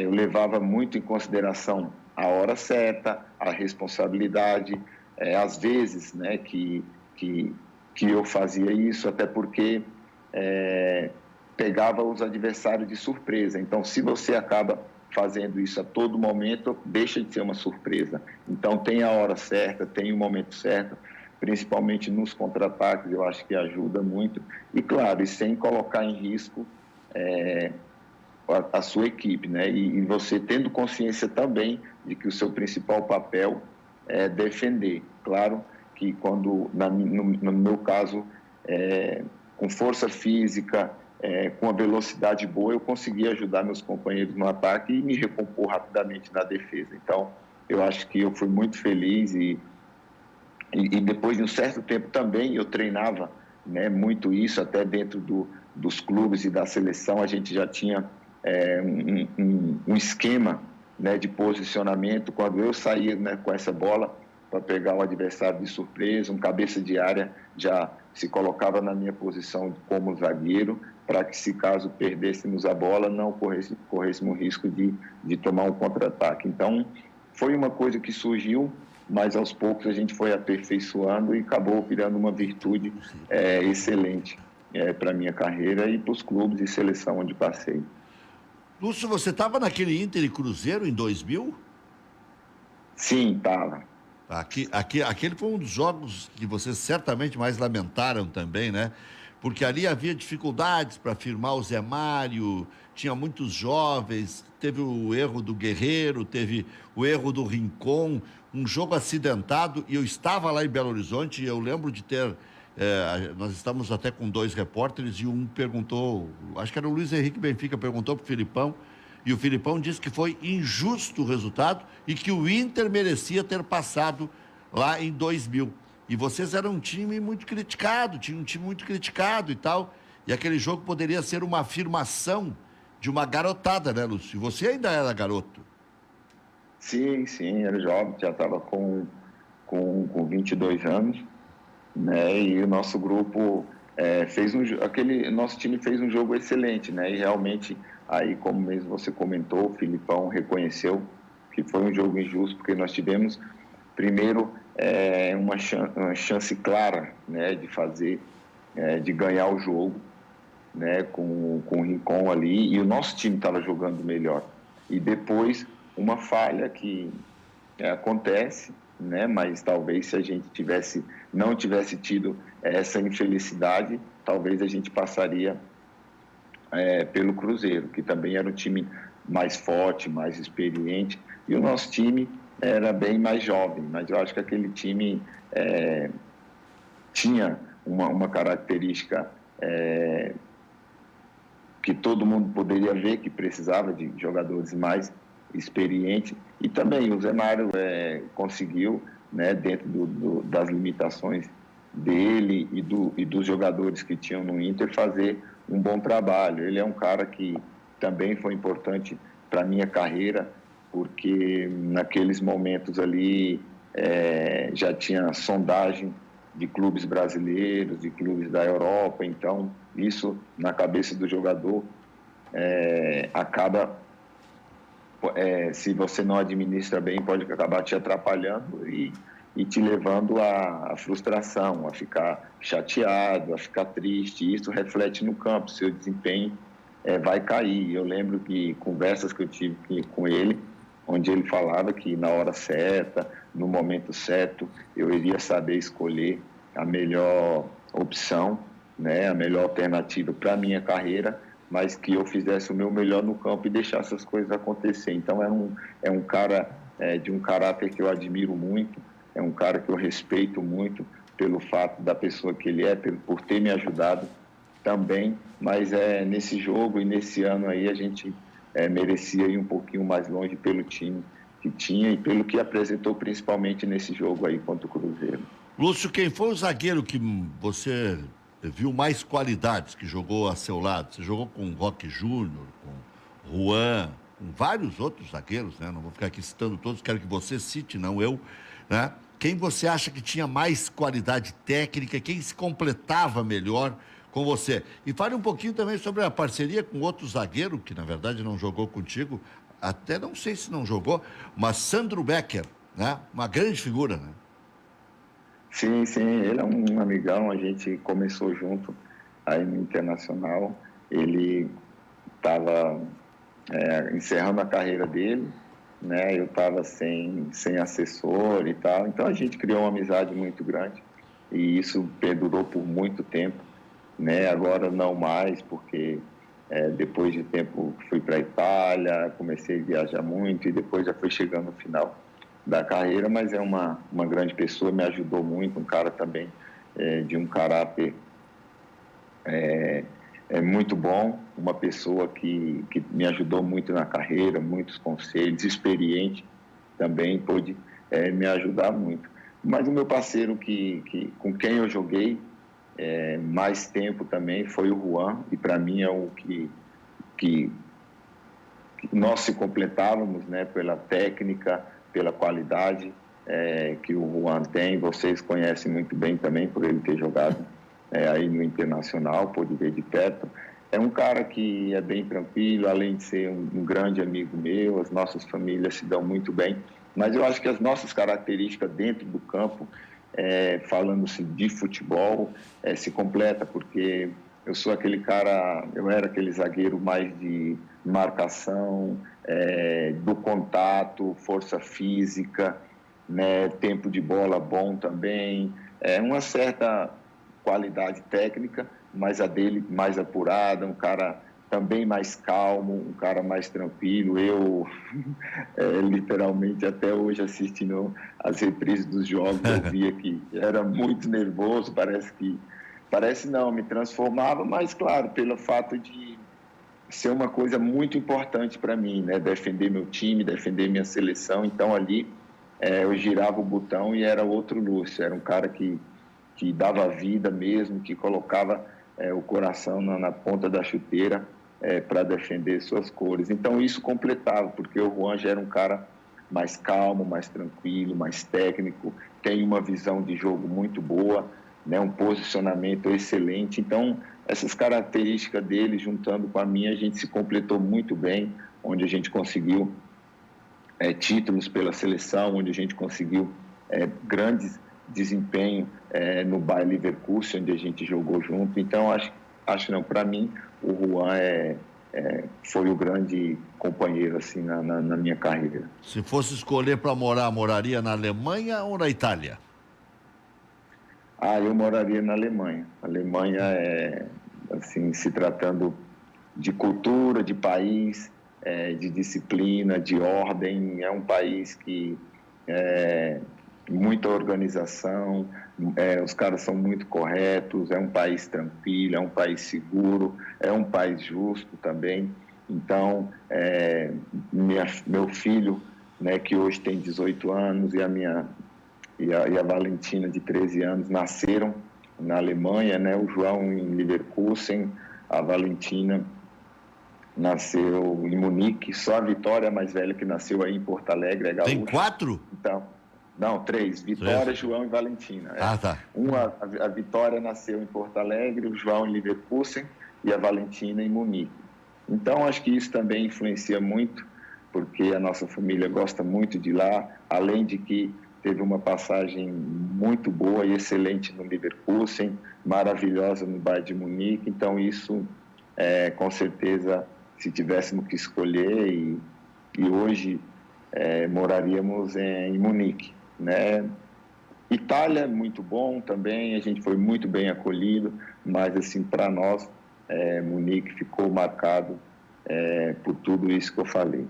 eu levava muito em consideração a hora certa, a responsabilidade, às vezes, né, que eu fazia isso, até porque pegava os adversários de surpresa. Então, se você acaba fazendo isso a todo momento, deixa de ser uma surpresa. Então, tem a hora certa, tem o momento certo, principalmente nos contra-ataques, eu acho que ajuda muito. E, claro, e sem colocar em risco a sua equipe, né? E você tendo consciência também de que o seu principal papel é defender. Claro que quando, no meu caso, com força física, com a velocidade boa, eu consegui ajudar meus companheiros no ataque e me recompor rapidamente na defesa. Então, eu acho que eu fui muito feliz e depois de um certo tempo também eu treinava, né, muito isso, até dentro dos clubes e da seleção a gente já tinha um esquema, né, de posicionamento. Quando eu saía, né, com essa bola para pegar o adversário de surpresa, um cabeça de área já se colocava na minha posição como zagueiro, para que, se caso perdêssemos a bola, não corrêssemos o risco de tomar um contra-ataque. Então, foi uma coisa que surgiu, mas aos poucos a gente foi aperfeiçoando e acabou virando uma virtude excelente para a minha carreira e para os clubes e seleção onde passei. Lúcio, você estava naquele Inter e Cruzeiro em 2000? Sim, estava. Aquele foi um dos jogos que vocês certamente mais lamentaram também, né? Porque ali havia dificuldades para firmar o Zé Mário, tinha muitos jovens, teve o erro do Guerreiro, teve o erro do Rincon, um jogo acidentado, e eu estava lá em Belo Horizonte e eu lembro de ter... nós estamos até com 2 repórteres e um perguntou, acho que era o Luiz Henrique Benfica, perguntou para o Filipão, e o Filipão disse que foi injusto o resultado e que o Inter merecia ter passado lá em 2000. E vocês eram um time muito criticado, tinha um time muito criticado e tal, e aquele jogo poderia ser uma afirmação de uma garotada, né, Lúcio? E você ainda era garoto. Sim, era jovem, já estava com 22 anos, né? E o nosso grupo nosso time fez um jogo excelente, né? E realmente, aí, como mesmo você comentou, o Filipão reconheceu que foi um jogo injusto, porque nós tivemos, primeiro, uma chance clara, né, de ganhar o jogo, né, com o Rincon ali, e o nosso time estava jogando melhor. E depois, uma falha que acontece, né? Mas talvez se a gente não tivesse tido essa infelicidade, talvez a gente passaria pelo Cruzeiro, que também era um time mais forte, mais experiente, e o nosso time era bem mais jovem, mas eu acho que aquele time tinha uma característica que todo mundo poderia ver, que precisava de jogadores mais experientes, e também o Zé Mário conseguiu, né, dentro das limitações dele e dos jogadores que tinham no Inter, fazer um bom trabalho. Ele é um cara que também foi importante para a minha carreira, porque naqueles momentos ali já tinha sondagem de clubes brasileiros, de clubes da Europa, então isso na cabeça do jogador acaba, se você não administra bem, pode acabar te atrapalhando e te levando à frustração, a ficar chateado, a ficar triste. Isso reflete no campo, seu desempenho vai cair. Eu lembro que conversas que eu tive com ele, onde ele falava que na hora certa, no momento certo, eu iria saber escolher a melhor opção, né, a melhor alternativa para a minha carreira, mas que eu fizesse o meu melhor no campo e deixasse as coisas acontecer. Então é um cara de um caráter que eu admiro muito, é um cara que eu respeito muito pelo fato da pessoa que ele é, por ter me ajudado também, mas nesse jogo e nesse ano aí a gente merecia ir um pouquinho mais longe pelo time que tinha e pelo que apresentou principalmente nesse jogo aí contra o Cruzeiro. Lúcio, quem foi o zagueiro que você viu mais qualidades, que jogou a seu lado? Você jogou com o Roque Júnior, com Juan, com vários outros zagueiros, né? Não vou ficar aqui citando todos, quero que você cite, não eu, né? Quem você acha que tinha mais qualidade técnica, quem se completava melhor com você? E fale um pouquinho também sobre a parceria com outro zagueiro, que na verdade não jogou contigo, até não sei se não jogou, mas Sandro Becker, né? Uma grande figura, né? Sim, ele é um amigão, a gente começou junto aí no Internacional, ele estava encerrando a carreira dele, né? Eu estava sem assessor e tal, então a gente criou uma amizade muito grande e isso perdurou por muito tempo, né? Agora não mais, porque depois de tempo fui para a Itália, comecei a viajar muito e depois já foi chegando no final da carreira, mas é uma grande pessoa, me ajudou muito, um cara também de um caráter muito bom, uma pessoa que me ajudou muito na carreira, muitos conselhos, experiente também, pôde me ajudar muito. Mas o meu parceiro com quem eu joguei mais tempo também foi o Juan, e para mim é o que nós se completávamos, né, pela técnica, pela qualidade que o Juan tem. Vocês conhecem muito bem também, por ele ter jogado aí no Internacional, pôde ver de perto. É um cara que é bem tranquilo, além de ser um grande amigo meu, as nossas famílias se dão muito bem, mas eu acho que as nossas características dentro do campo, falando-se de futebol, se completa, porque eu sou aquele cara, eu era aquele zagueiro mais de marcação, do contato, força física, né, tempo de bola bom também, uma certa qualidade técnica, mas a dele mais apurada, um cara também mais calmo, um cara mais tranquilo. Eu, literalmente, até hoje assistindo as reprises dos jogos, eu via que era muito nervoso, parece não, me transformava, mas claro, pelo fato de ser uma coisa muito importante para mim, né? Defender meu time, defender minha seleção. Então ali eu girava o botão e era outro Lúcio, era um cara que dava vida mesmo, que colocava o coração na ponta da chuteira para defender suas cores. Então isso completava, porque o Juan já era um cara mais calmo, mais tranquilo, mais técnico, tem uma visão de jogo muito boa, né? Um posicionamento excelente. Então essas características dele, juntando com a minha, a gente se completou muito bem, onde a gente conseguiu títulos pela seleção, onde a gente conseguiu grandes desempenho no Bayer Leverkusen, onde a gente jogou junto. Então, acho não, para mim, o Juan foi o grande companheiro assim na minha carreira. Se fosse escolher para morar, moraria na Alemanha ou na Itália? Eu moraria na Alemanha. A Alemanha assim, se tratando de cultura, de país, de disciplina, de ordem, é um país que muita organização, os caras são muito corretos, é um país tranquilo, é um país seguro, é um país justo também. Então, meu filho, né, que hoje tem 18 anos, e a Valentina, de 13 anos, nasceram na Alemanha, né? O João em Leverkusen, a Valentina nasceu em Munique, só a Vitória, a mais velha, que nasceu aí em Porto Alegre, é gaúcha. Tem 4? Então, não, 3, Vitória, João e Valentina. Tá. A Vitória nasceu em Porto Alegre, o João em Leverkusen e a Valentina em Munique. Então, acho que isso também influencia muito, porque a nossa família gosta muito de lá, além de que teve uma passagem muito boa e excelente no Leverkusen, maravilhosa no Bayern de Munique. Então, isso, com certeza, se tivéssemos que escolher, e hoje moraríamos em Munique, né? Itália é muito bom também, a gente foi muito bem acolhido, mas, assim, para nós, Munique ficou marcado por tudo isso que eu falei.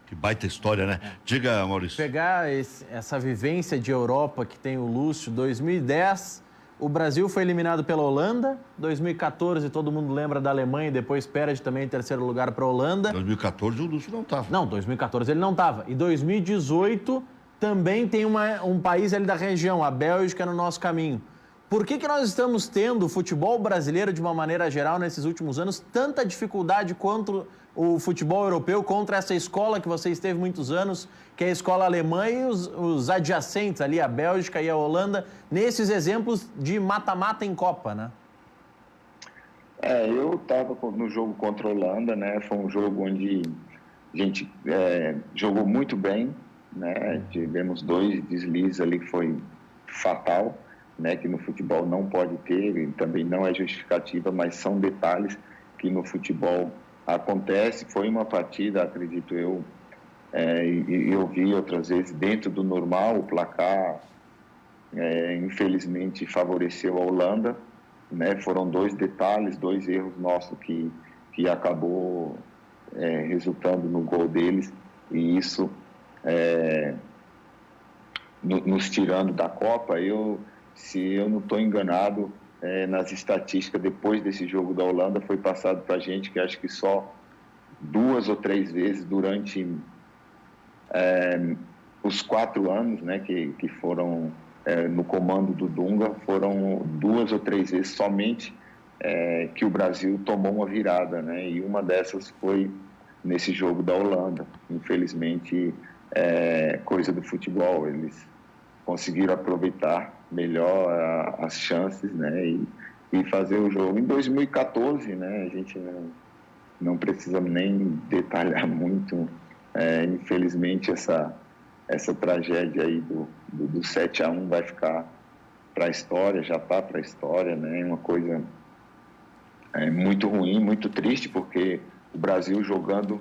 Que baita história, né? Diga, Maurício. Pegar essa vivência de Europa que tem o Lúcio, 2010, o Brasil foi eliminado pela Holanda, 2014 todo mundo lembra da Alemanha e depois perde também em terceiro lugar para a Holanda. 2014 o Lúcio não estava. Não, 2014 ele não estava. E 2018 também tem um país ali da região, a Bélgica, no nosso caminho. Por que nós estamos tendo o futebol brasileiro, de uma maneira geral, nesses últimos anos, tanta dificuldade quanto o futebol europeu, contra essa escola que você esteve muitos anos, que é a escola alemã, e os adjacentes ali, a Bélgica e a Holanda, nesses exemplos de mata-mata em Copa, né? Eu estava no jogo contra a Holanda, né? Foi um jogo onde a gente jogou muito bem, né? Tivemos 2 deslizes ali que foi fatal, né, que no futebol não pode ter, e também não é justificativa, mas são detalhes que no futebol acontece. Foi uma partida, acredito eu, e eu vi outras vezes dentro do normal. O placar infelizmente favoreceu a Holanda, né? Foram 2 detalhes, 2 erros nossos que acabou resultando no gol deles, e isso nos tirando da Copa. Se eu não estou enganado, nas estatísticas, depois desse jogo da Holanda, foi passado para a gente que acho que só 2 ou 3 vezes durante os 4 anos, né, que foram no comando do Dunga, foram 2 ou 3 vezes somente que o Brasil tomou uma virada, né, e uma dessas foi nesse jogo da Holanda. Infelizmente, coisa do futebol, eles conseguiram aproveitar melhor as chances, né, e fazer o jogo. Em 2014, né, a gente não precisa nem detalhar muito, infelizmente essa tragédia aí do 7-1 vai ficar para a história, já está para a história, né, uma coisa muito ruim, muito triste, porque o Brasil jogando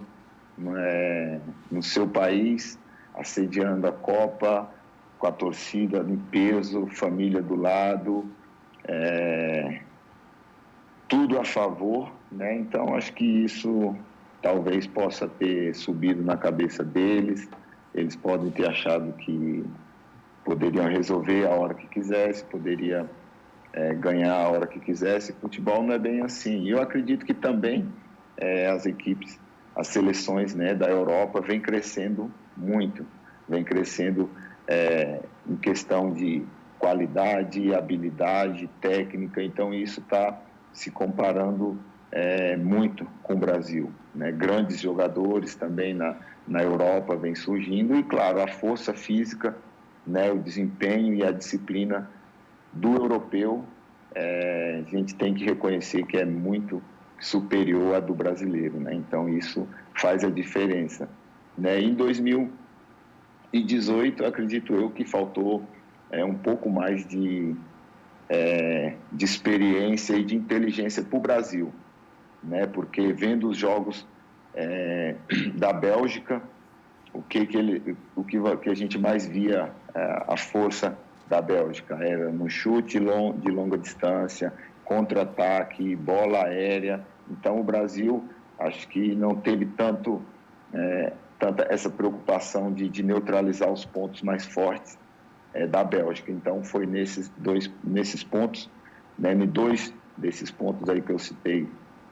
no seu país, assediando a Copa, com a torcida em peso, família do lado, tudo a favor, né? Então, acho que isso talvez possa ter subido na cabeça deles. Eles podem ter achado que poderiam resolver a hora que quisesse, poderia ganhar a hora que quisesse. Futebol não é bem assim. E eu acredito que também as equipes, as seleções, né, da Europa vem crescendo muito, vem crescendo em questão de qualidade, habilidade, técnica. Então, isso está se comparando muito com o Brasil, né? Grandes jogadores também na Europa vem surgindo, e, claro, a força física, né, o desempenho e a disciplina do europeu, a gente tem que reconhecer que é muito superior à do brasileiro, né? Então, isso faz a diferença, né? Em 2018, acredito eu que faltou um pouco mais de experiência e de inteligência para o Brasil, né? Porque vendo os jogos da Bélgica, o que a gente mais via, a força da Bélgica era no chute de longa distância, contra-ataque, bola aérea. Então o Brasil acho que não teve tanta essa preocupação de neutralizar os pontos mais fortes da Bélgica. Então foi nesses pontos, né, em 2 desses pontos aí que eu citei,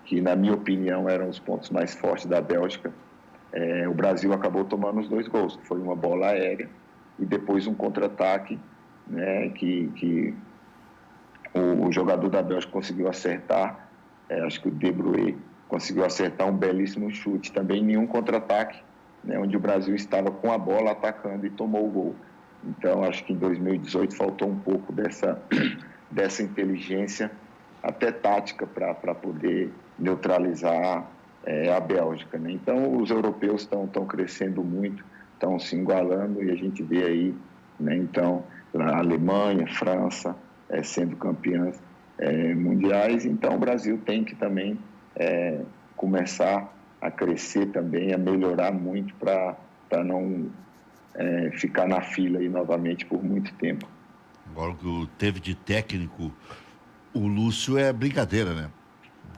que na minha opinião eram os pontos mais fortes da Bélgica, o Brasil acabou tomando os 2 gols. Foi uma bola aérea e depois um contra-ataque, né, que o jogador da Bélgica conseguiu acertar. Acho que o De Bruyne conseguiu acertar um belíssimo chute. Também nenhum contra-ataque, né, onde o Brasil estava com a bola atacando e tomou o gol. Então, acho que em 2018 faltou um pouco dessa inteligência, até tática, para poder neutralizar a Bélgica, né? Então, os europeus estão crescendo muito, estão se igualando, e a gente vê aí, né, então, a Alemanha, França, sendo campeãs mundiais. Então, o Brasil tem que também começar a crescer também, a melhorar muito para não ficar na fila aí novamente por muito tempo. Agora, o que teve de técnico, o Lúcio, é brincadeira, né?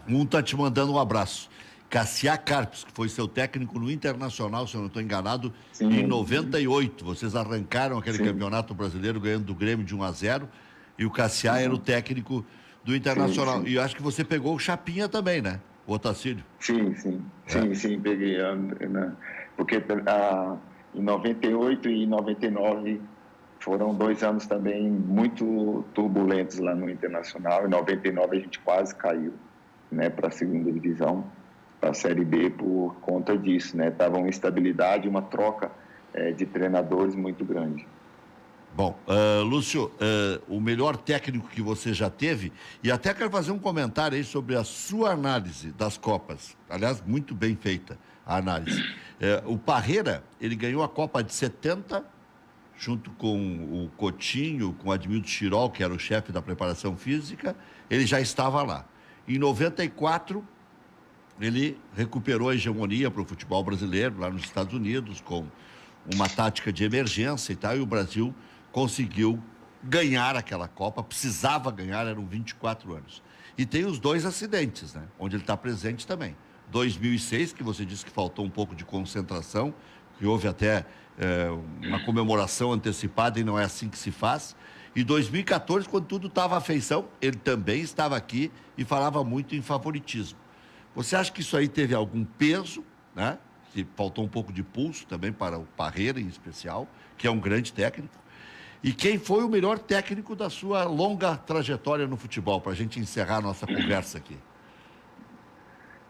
Um tá te mandando um abraço. Cassiá Carpes, que foi seu técnico no Internacional, se eu não estou enganado, Sim. em 98. Vocês arrancaram aquele Sim. campeonato brasileiro ganhando do Grêmio de 1-0, e o Cassiá era o técnico do Internacional. Sim. E eu acho que você pegou o Chapinha também, né? O Otacílio. Sim, peguei. Né? Porque em 98 e 99 foram 2 anos também muito turbulentos lá no Internacional. Em 99 a gente quase caiu, né, para a segunda divisão, para a Série B, por conta disso, né? Tava uma instabilidade, uma troca de treinadores muito grande. Bom, Lúcio, o melhor técnico que você já teve, e até quero fazer um comentário aí sobre a sua análise das Copas. Aliás, muito bem feita a análise. O Parreira, ele ganhou a Copa de 70, junto com o Coutinho, com o Admildo Chirol, que era o chefe da preparação física, ele já estava lá. Em 94, ele recuperou a hegemonia para o futebol brasileiro, lá nos Estados Unidos, com uma tática de emergência e tal, e o Brasil conseguiu ganhar aquela Copa, precisava ganhar, eram 24 anos. E tem os 2 acidentes, né? Onde ele está presente também. 2006, que você disse que faltou um pouco de concentração, que houve até uma comemoração antecipada e não é assim que se faz. E 2014, quando tudo estava à feição, ele também estava aqui e falava muito em favoritismo. Você acha que isso aí teve algum peso, né? Que faltou um pouco de pulso também para o Parreira, em especial, que é um grande técnico. E quem foi o melhor técnico da sua longa trajetória no futebol, para a gente encerrar a nossa conversa aqui?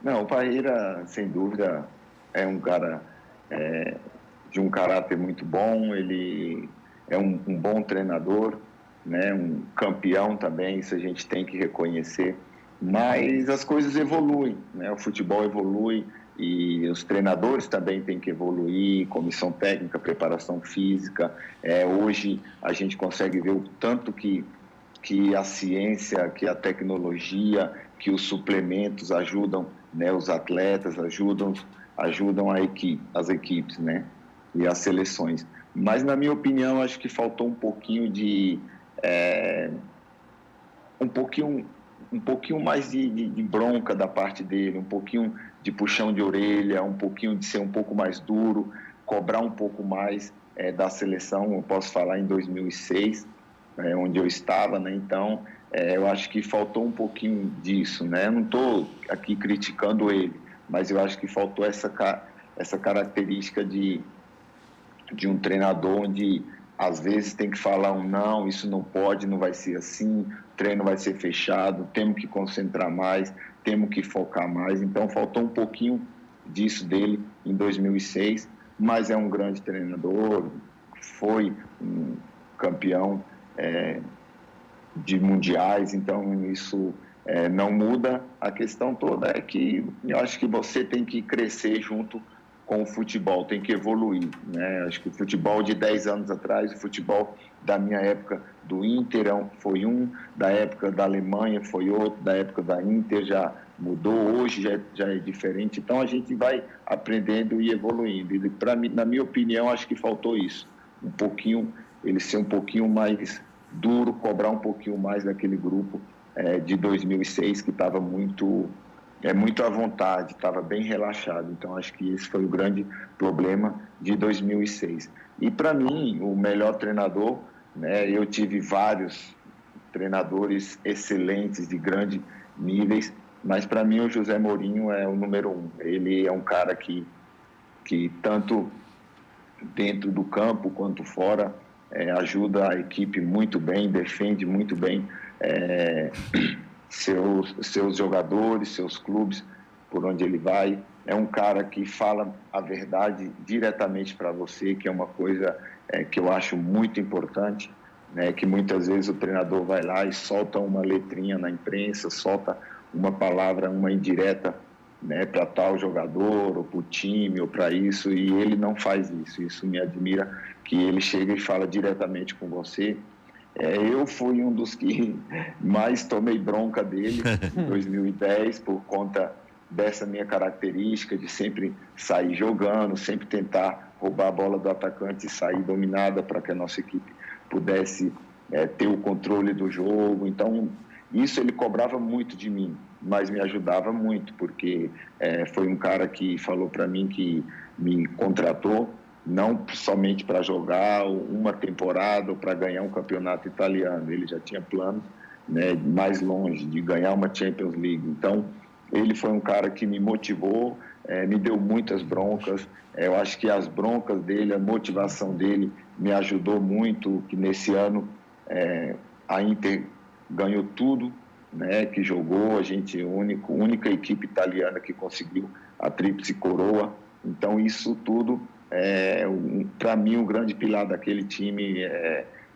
Não, o Parreira, sem dúvida, é um cara de um caráter muito bom. Ele é um bom treinador, né? Um campeão também, isso a gente tem que reconhecer. Mas as coisas evoluem, né? O futebol evolui e os treinadores também têm que evoluir, comissão técnica, preparação física. Hoje a gente consegue ver o tanto que a ciência, que a tecnologia, que os suplementos ajudam, né, os atletas, ajudam as equipes, né, e as seleções. Mas, na minha opinião, acho que faltou um pouquinho um pouquinho mais de bronca da parte dele, um pouquinho de puxão de orelha, um pouquinho de ser um pouco mais duro, cobrar um pouco mais da seleção. Eu posso falar em 2006, onde eu estava, né? Então, eu acho que faltou um pouquinho disso, né? Eu não estou aqui criticando ele, mas eu acho que faltou essa característica de um treinador onde às vezes tem que falar não, isso não pode, não vai ser assim, o treino vai ser fechado, temos que concentrar mais, temos que focar mais. Então faltou um pouquinho disso dele em 2006, mas é um grande treinador, foi um campeão de mundiais, então isso não muda. A questão toda é que eu acho que você tem que crescer junto com o futebol, tem que evoluir, né? Acho que o futebol de 10 anos atrás, o futebol da minha época do Inter foi da época da Alemanha foi outro, da época da Inter já mudou, hoje já é diferente. Então, a gente vai aprendendo e evoluindo. E, na minha opinião, acho que faltou isso. Um pouquinho, ele ser um pouquinho mais duro, cobrar um pouquinho mais daquele grupo de 2006, que estava muito à vontade, estava bem relaxado. Então, acho que esse foi o grande problema de 2006. E, para mim, o melhor treinador, né, eu tive vários treinadores excelentes, de grandes níveis, mas, para mim, o José Mourinho é o número 1. Ele é um cara que tanto dentro do campo quanto fora, ajuda a equipe muito bem, defende muito bem seus jogadores, seus clubes, por onde ele vai. É um cara que fala a verdade diretamente para você, que é uma coisa que eu acho muito importante, né? Que muitas vezes o treinador vai lá e solta uma letrinha na imprensa, solta uma palavra, uma indireta, né, para tal jogador, ou para o time, ou para isso, e ele não faz isso. Isso me admira, que ele chega e fala diretamente com você. Eu fui um dos que mais tomei bronca dele em 2010, por conta dessa minha característica de sempre sair jogando, sempre tentar roubar a bola do atacante e sair dominada para que a nossa equipe pudesse ter o controle do jogo. Então, isso ele cobrava muito de mim, mas me ajudava muito, porque foi um cara que falou para mim que me contratou não somente para jogar uma temporada ou para ganhar um campeonato italiano. Ele já tinha planos, né, mais longe, de ganhar uma Champions League. Então, ele foi um cara que me motivou, me deu muitas broncas. Eu acho que as broncas dele, a motivação dele me ajudou muito, que nesse ano a Inter ganhou tudo, né, que jogou, a gente única equipe italiana que conseguiu a tríplice coroa. Então, isso tudo, para mim, o grande pilar daquele time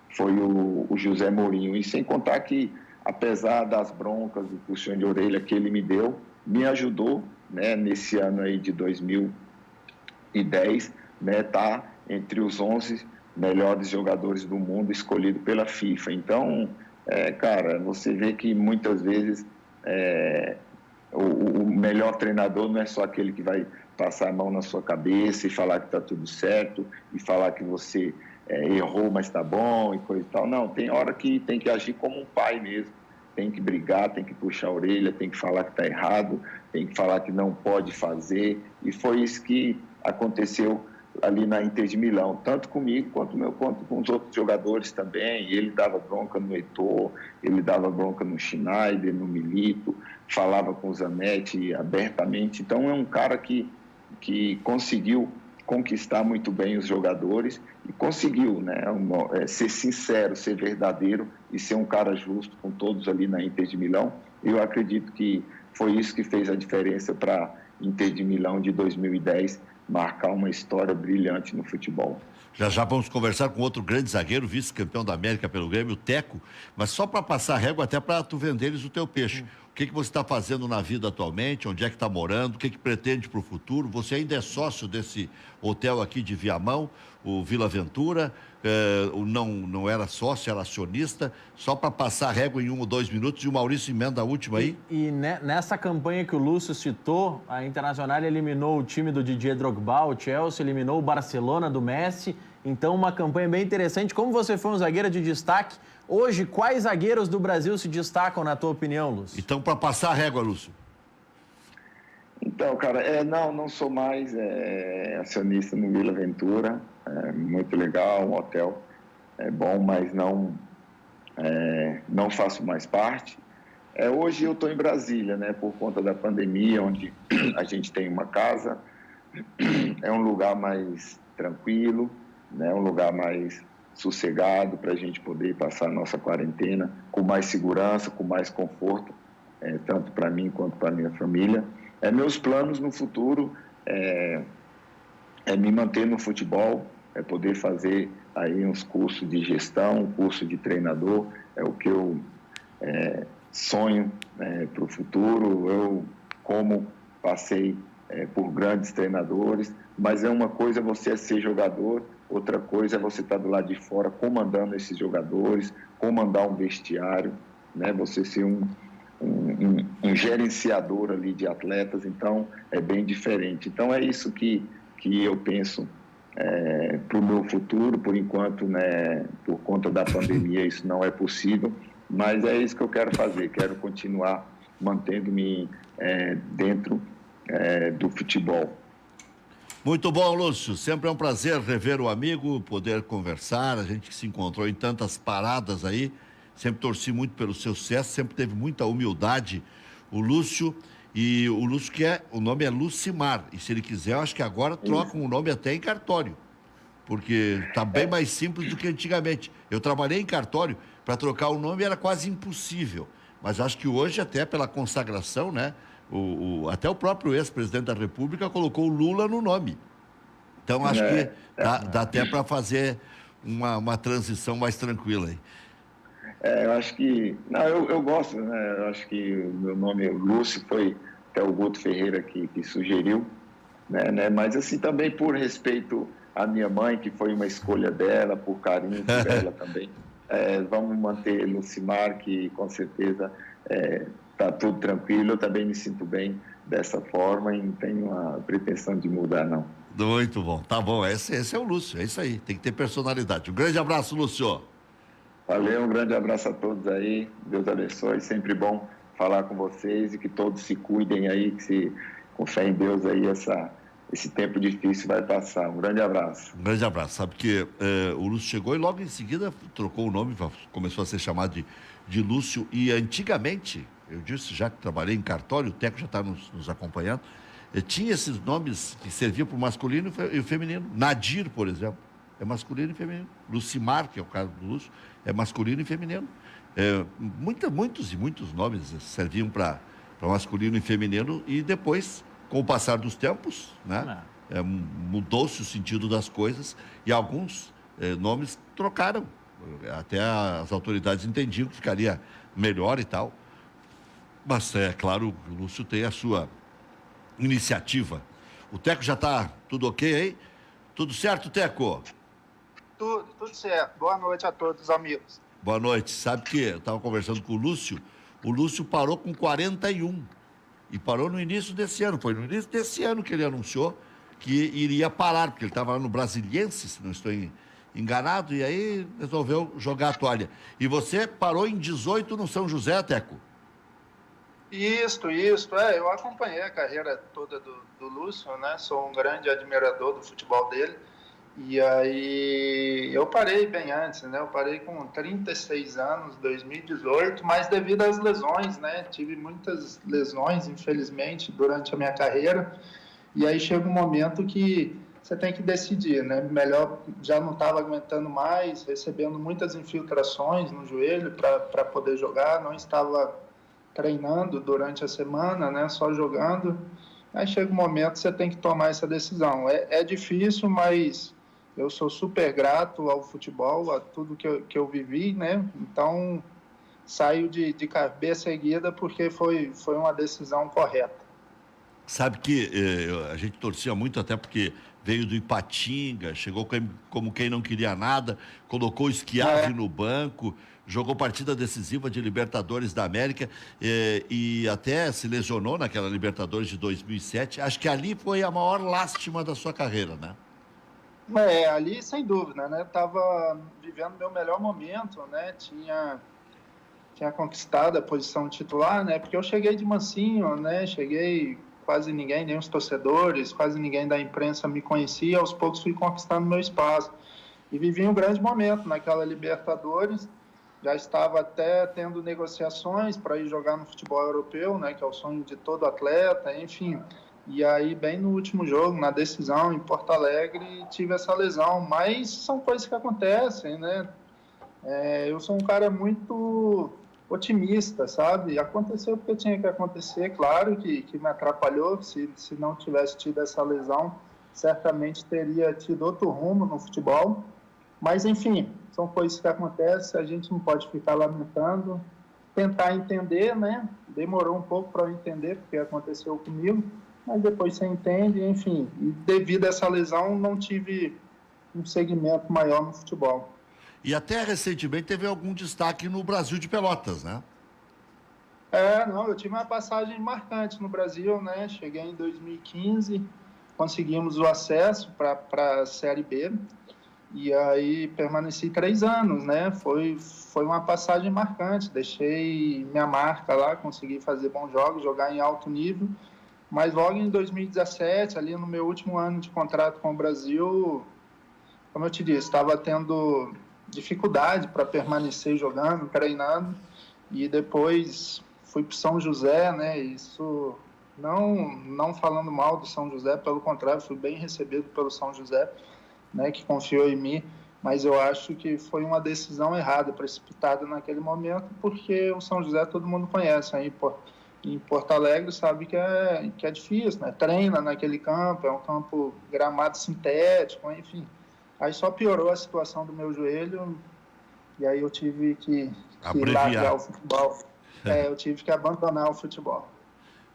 foi o José Mourinho. E sem contar que, apesar das broncas, do puxão de orelha que ele me deu, me ajudou, né, nesse ano aí de 2010, né, tá entre os 11 melhores jogadores do mundo escolhido pela FIFA. Então, cara, você vê que muitas vezes o melhor treinador não é só aquele que vai passar a mão na sua cabeça e falar que está tudo certo, e falar que você errou, mas está bom e coisa e tal. Não, tem hora que tem que agir como um pai mesmo. Tem que brigar, tem que puxar a orelha, tem que falar que está errado, tem que falar que não pode fazer. E foi isso que aconteceu ali na Inter de Milão, tanto comigo quanto com os outros jogadores também. Ele dava bronca no Eto'o, ele dava bronca no Schneider, no Milito, falava com o Zanetti abertamente. Então, é um cara que conseguiu conquistar muito bem os jogadores e conseguiu, né, ser sincero, ser verdadeiro e ser um cara justo com todos ali na Inter de Milão. Eu acredito que foi isso que fez a diferença para a Inter de Milão de 2010 marcar uma história brilhante no futebol. Já vamos conversar com outro grande zagueiro, vice-campeão da América pelo Grêmio, o Teco, mas só para passar a régua, até para tu venderes o teu peixe. O que você está fazendo na vida atualmente? Onde é que está morando? O que pretende para o futuro? Você ainda é sócio desse hotel aqui de Viamão, o Vila Ventura, não era sócio, era acionista. Só para passar a régua em 1 ou 2 minutos, e o Maurício emenda a última aí. E nessa campanha que o Lúcio citou, a Internacional eliminou o time do Didier Drogba, o Chelsea eliminou o Barcelona do Messi. Então, uma campanha bem interessante. Como você foi um zagueiro de destaque, hoje, quais zagueiros do Brasil se destacam, na tua opinião, Lúcio? Então, para passar a régua, Lúcio. Então, cara, não sou mais acionista no Vila Ventura. Muito legal, um hotel bom, mas não faço mais parte. Hoje eu estou em Brasília, né, por conta da pandemia, onde a gente tem uma casa. É um lugar mais tranquilo, né, um lugar mais sossegado para a gente poder passar a nossa quarentena com mais segurança, com mais conforto, tanto para mim quanto para a minha família. Meus planos no futuro é me manter no futebol, poder fazer aí uns cursos de gestão, um curso de treinador, é o que eu sonho para o futuro. Eu, como passei por grandes treinadores, mas uma coisa é você ser jogador, outra coisa é você estar do lado de fora comandando esses jogadores, comandar um vestiário, né? Você ser um gerenciador ali de atletas, então é bem diferente. Então é isso que eu penso para o meu futuro. Por enquanto, né, por conta da pandemia, isso não é possível, mas é isso que eu quero fazer, quero continuar mantendo-me dentro do futebol. Muito bom, Lúcio. Sempre é um prazer rever o amigo, poder conversar. A gente que se encontrou em tantas paradas aí. Sempre torci muito pelo seu sucesso, sempre teve muita humildade. O Lúcio, e o Lúcio o nome é Lucimar. E se ele quiser, eu acho que agora trocam o nome até em cartório. Porque está bem mais simples do que antigamente. Eu trabalhei em cartório, para trocar o nome era quase impossível. Mas acho que hoje, até pela consagração, né? Até o próprio ex-presidente da República colocou o Lula no nome. Então, acho que dá até para fazer uma transição mais tranquila aí. Eu acho que... Não, eu gosto, né? Eu acho que o meu nome, Lúcio, foi até o Guto Ferreira que sugeriu, né? Mas, assim, também por respeito à minha mãe, que foi uma escolha dela, por carinho por ela também. Vamos manter Lucimar, que com certeza... Está tudo tranquilo, eu também me sinto bem dessa forma e não tenho a pretensão de mudar, não. Muito bom, tá bom, esse é o Lúcio, é isso aí, tem que ter personalidade. Um grande abraço, Lúcio. Valeu, um grande abraço a todos aí, Deus abençoe, sempre bom falar com vocês e que todos se cuidem aí, que com fé em Deus aí esse tempo difícil vai passar. Um grande abraço. Um grande abraço, sabe que o Lúcio chegou e logo em seguida trocou o nome, começou a ser chamado de Lúcio, e antigamente... Eu disse já que trabalhei em cartório, o Teco já está nos acompanhando. Tinha esses nomes que serviam para o masculino e o feminino. Nadir, por exemplo, é masculino e feminino. Lucimar, que é o caso do Lúcio, é masculino e feminino. Muitos nomes serviam para masculino e feminino, e depois, com o passar dos tempos, né, mudou-se o sentido das coisas e alguns nomes trocaram. Até as autoridades entendiam que ficaria melhor e tal. Mas é claro, o Lúcio tem a sua iniciativa. O Teco já está tudo ok aí? Tudo certo, Teco? Tudo certo. Boa noite a todos, amigos. Boa noite. Sabe que eu estava conversando com o Lúcio parou com 41 e parou no início desse ano. Foi no início desse ano que ele anunciou que iria parar, porque ele estava lá no Brasiliense, se não estou enganado, e aí resolveu jogar a toalha. E você parou em 18 no São José, Teco? Isso. Eu acompanhei a carreira toda do Lúcio, né? Sou um grande admirador do futebol dele. E aí eu parei bem antes, né? Eu parei com 36 anos, 2018, mas devido às lesões, né? Tive muitas lesões, infelizmente, durante a minha carreira. E aí chega um momento que você tem que decidir, né? Melhor, já não estava aguentando mais, recebendo muitas infiltrações no joelho para poder jogar, não estava treinando durante a semana, né, só jogando. Aí chega um momento que você tem que tomar essa decisão. É difícil, mas eu sou super grato ao futebol, a tudo que eu vivi, né? Então, saio de cabeça erguida porque foi uma decisão correta. Sabe que a gente torcia muito, até porque veio do Ipatinga, chegou como quem não queria nada, colocou o Schiavi no banco, jogou partida decisiva de Libertadores da América e até se lesionou naquela Libertadores de 2007. Acho que ali foi a maior lástima da sua carreira, né? Ali sem dúvida, né? Tava vivendo meu melhor momento, né? Tinha conquistado a posição titular, né? Porque eu cheguei de mansinho, né? Quase ninguém, nem os torcedores, quase ninguém da imprensa me conhecia. Aos poucos fui conquistando meu espaço e vivi um grande momento naquela Libertadores. Já estava até tendo negociações para ir jogar no futebol europeu, né, que é o sonho de todo atleta, enfim. E aí, bem no último jogo, na decisão, em Porto Alegre, tive essa lesão. Mas são coisas que acontecem, né? Eu sou um cara muito otimista, sabe? Aconteceu porque tinha que acontecer, claro que me atrapalhou. Se não tivesse tido essa lesão, certamente teria tido outro rumo no futebol. Mas, enfim, são coisas que acontecem, a gente não pode ficar lamentando, tentar entender, né? Demorou um pouco para eu entender porque aconteceu comigo, mas depois você entende, enfim. E devido a essa lesão, não tive um segmento maior no futebol. E até recentemente teve algum destaque no Brasil de Pelotas, né? Não, eu tive uma passagem marcante no Brasil, né? Cheguei em 2015, conseguimos o acesso para a Série B e aí permaneci 3 anos, né? Foi uma passagem marcante, deixei minha marca lá, consegui fazer bons jogos, jogar em alto nível, mas logo em 2017, ali no meu último ano de contrato com o Brasil, como eu te disse, estava tendo dificuldade para permanecer jogando, treinando, e depois fui para São José, né? Isso não falando mal do São José, pelo contrário, fui bem recebido pelo São José, né? Que confiou em mim, mas eu acho que foi uma decisão errada, precipitada naquele momento, porque o São José todo mundo conhece aí, em Porto Alegre, sabe que é difícil, né? Treina naquele campo, é um campo gramado sintético, enfim. Aí só piorou a situação do meu joelho e aí eu tive que largar o futebol. Eu tive que abandonar o futebol.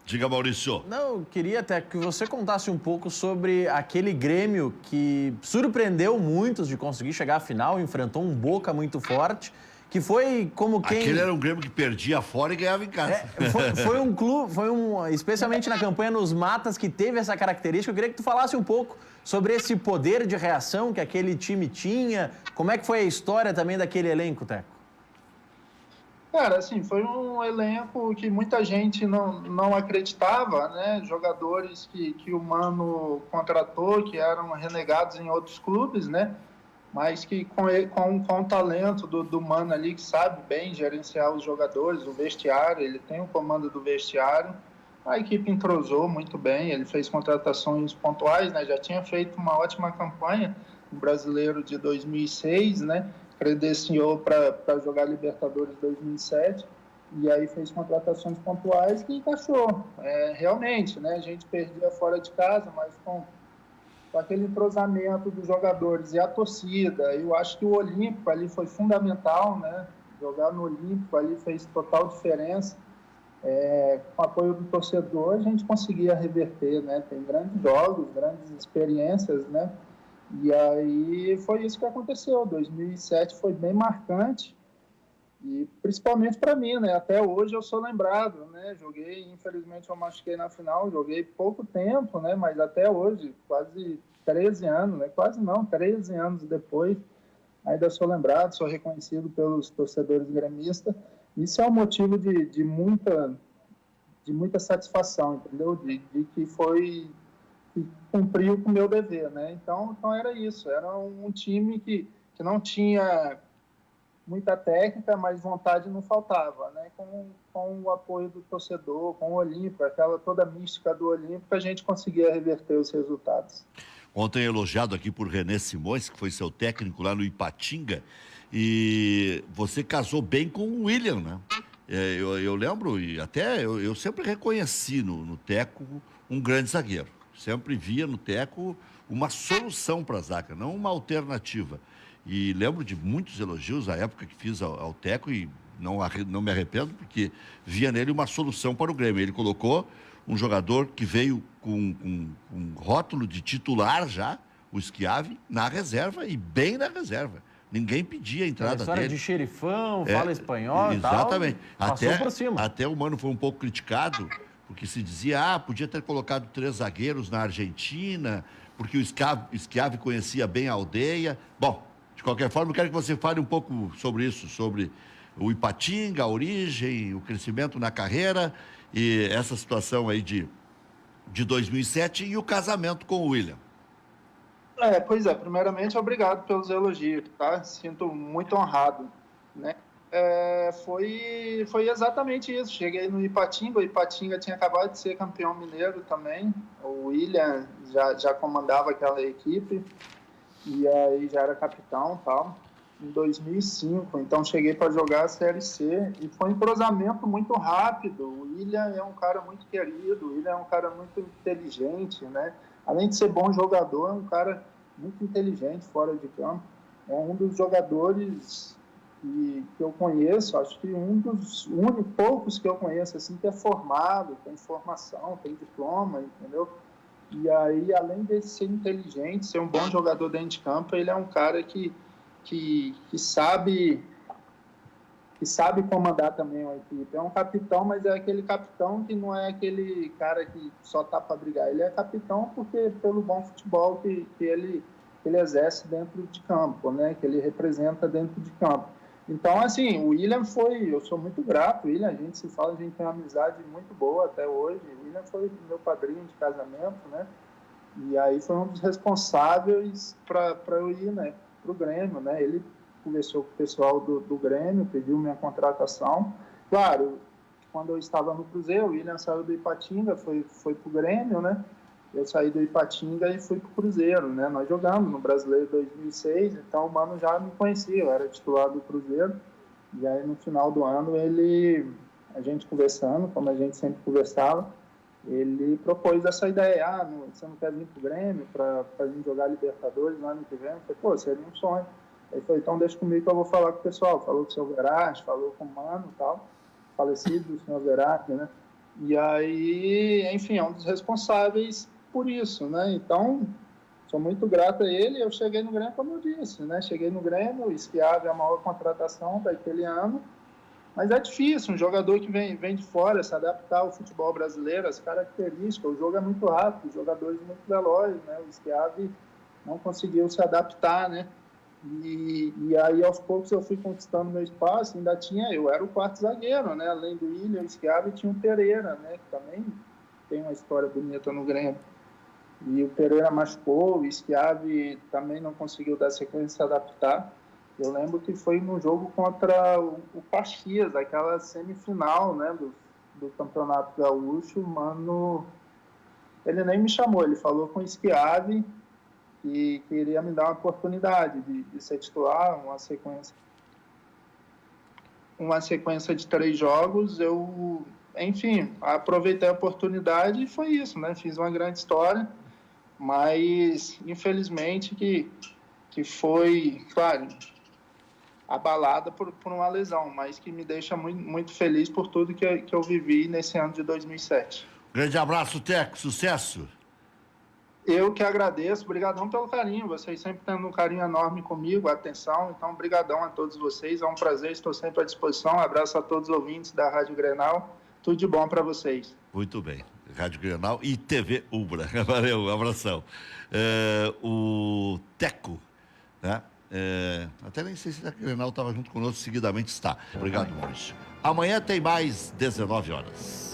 Diga, Maurício. Não, eu queria até que você contasse um pouco sobre aquele Grêmio que surpreendeu muitos de conseguir chegar à final, enfrentou um Boca muito forte, que foi como quem... Aquele era um Grêmio que perdia fora e ganhava em casa. Foi um clube, especialmente na campanha nos matas, que teve essa característica. Eu queria que tu falasse um pouco sobre esse poder de reação que aquele time tinha. Como é que foi a história também daquele elenco, Teco? Cara, assim, foi um elenco que muita gente não acreditava, né? Jogadores que o Mano contratou, que eram renegados em outros clubes, né? Mas que com o talento do Mano ali, que sabe bem gerenciar os jogadores, o vestiário, ele tem o comando do vestiário, a equipe entrosou muito bem, ele fez contratações pontuais, né? Já tinha feito uma ótima campanha no Brasileiro de 2006, né? Credenciou para jogar Libertadores 2007, e aí fez contratações pontuais que encaixou. Realmente, né? A gente perdia fora de casa, mas com aquele entrosamento dos jogadores e a torcida, eu acho que o Olímpico ali foi fundamental, né? Jogar no Olímpico ali fez total diferença. Com o apoio do torcedor, a gente conseguia reverter, né? Tem grandes jogos, grandes experiências, né? E aí foi isso que aconteceu. 2007 foi bem marcante, e principalmente para mim, né? Até hoje eu sou lembrado, né? Joguei, infelizmente eu machuquei na final, joguei pouco tempo, né? Mas até hoje, quase 13 anos, né? Quase não, 13 anos depois, ainda sou lembrado, sou reconhecido pelos torcedores gremistas. Isso é um motivo de muita satisfação, entendeu? De que cumpriu com o meu dever, né? Então era isso, era um time que não tinha muita técnica, mas vontade não faltava, né? Com o apoio do torcedor, com o Olímpico, toda a mística do Olímpico, a gente conseguia reverter os resultados. Ontem elogiado aqui por René Simões, que foi seu técnico lá no Ipatinga, e você casou bem com o William, né? Eu lembro, e até eu sempre reconheci no Teco um grande zagueiro. Sempre via no Teco uma solução para a zaga, não uma alternativa. E lembro de muitos elogios à época que fiz ao Teco, e não me arrependo, porque via nele uma solução para o Grêmio. Ele colocou um jogador que veio com um rótulo de titular já, o Schiavi, na reserva, e bem na reserva. Ninguém pedia a entrada dele. História de xerifão, fala espanhol e tal. Exatamente. Passou por cima. Até o Mano foi um pouco criticado, porque se dizia, podia ter colocado 3 zagueiros na Argentina, porque o Schiavi conhecia bem a aldeia. Bom, de qualquer forma, eu quero que você fale um pouco sobre isso, sobre o Ipatinga, a origem, o crescimento na carreira e essa situação aí de 2007 e o casamento com o William. Pois é, primeiramente, obrigado pelos elogios, tá? Sinto muito honrado, né? Foi exatamente isso. Cheguei no Ipatinga, o Ipatinga tinha acabado de ser campeão mineiro também, o William já comandava aquela equipe, e aí já era capitão e tal, em 2005, então cheguei para jogar a Série C, e foi um entrosamento muito rápido. O William é um cara muito querido, o William é um cara muito inteligente, né? Além de ser bom jogador, é um cara muito inteligente fora de campo. É um dos jogadores que eu conheço, acho que um dos poucos que eu conheço, assim, que é formado, tem formação, tem diploma, entendeu? E aí, além de ser inteligente, ser um bom jogador dentro de campo, ele é um cara que sabe que sabe comandar também uma equipe. É um capitão, mas é aquele capitão que não é aquele cara que só tá para brigar. Ele é capitão porque pelo bom futebol que ele exerce dentro de campo, né? Que ele representa dentro de campo. Então, assim, o William eu sou muito grato, William, a gente se fala, a gente tem uma amizade muito boa até hoje. O William foi meu padrinho de casamento, né? E aí foi um dos responsáveis para eu ir, né, para o Grêmio, né? Ele conversou com o pessoal do Grêmio, pediu minha contratação. Claro, quando eu estava no Cruzeiro, o William saiu do Ipatinga, foi para o Grêmio, né? Eu saí do Ipatinga e fui para o Cruzeiro, né? Nós jogamos no Brasileiro 2006, então o Mano já me conhecia, eu era titular do Cruzeiro. E aí no final do ano a gente conversando, como a gente sempre conversava, ele propôs essa ideia, você não quer vir para o Grêmio para a gente jogar Libertadores no ano que vem? Eu falei, pô, seria um sonho. Aí foi, então deixa comigo que eu vou falar com o pessoal. Falou com o seu Verratti, falou com o Mano e tal, falecido, o senhor Verratti, né? E aí, enfim, é um dos responsáveis por isso, né? Então, sou muito grato a ele. Eu cheguei no Grêmio, como eu disse, né? Cheguei no Grêmio, o Schiavi é a maior contratação daquele ano, mas é difícil, um jogador que vem de fora, se adaptar ao futebol brasileiro, as características, o jogo é muito rápido, os jogadores muito velozes, né? O Schiavi não conseguiu se adaptar, né? E aí, aos poucos, eu fui conquistando meu espaço, eu era o quarto zagueiro, né? Além do William, o Schiavi, tinha o Pereira, né? Que também tem uma história bonita no Grêmio. E o Pereira machucou, o Schiavi também não conseguiu dar sequência e se adaptar. Eu lembro que foi no jogo contra o Caxias, aquela semifinal, né? Do Campeonato Gaúcho, mano, ele nem me chamou, ele falou com o Schiavi que queria me dar uma oportunidade de ser titular, uma sequência de 3 jogos. Eu, enfim, aproveitei a oportunidade e foi isso, né? Fiz uma grande história, mas infelizmente que foi, claro, abalada por uma lesão, mas que me deixa muito, muito feliz por tudo que eu vivi nesse ano de 2007. Grande abraço, Teco, sucesso. Eu que agradeço, brigadão pelo carinho, vocês sempre tendo um carinho enorme comigo, atenção, então brigadão a todos vocês, é um prazer, estou sempre à disposição, abraço a todos os ouvintes da Rádio Grenal, tudo de bom para vocês. Muito bem, Rádio Grenal e TV Ubra, valeu, um abração. O Teco, né? Até nem sei se a Grenal estava junto conosco, seguidamente está. Obrigado, Maurício. Amanhã tem mais 19 horas.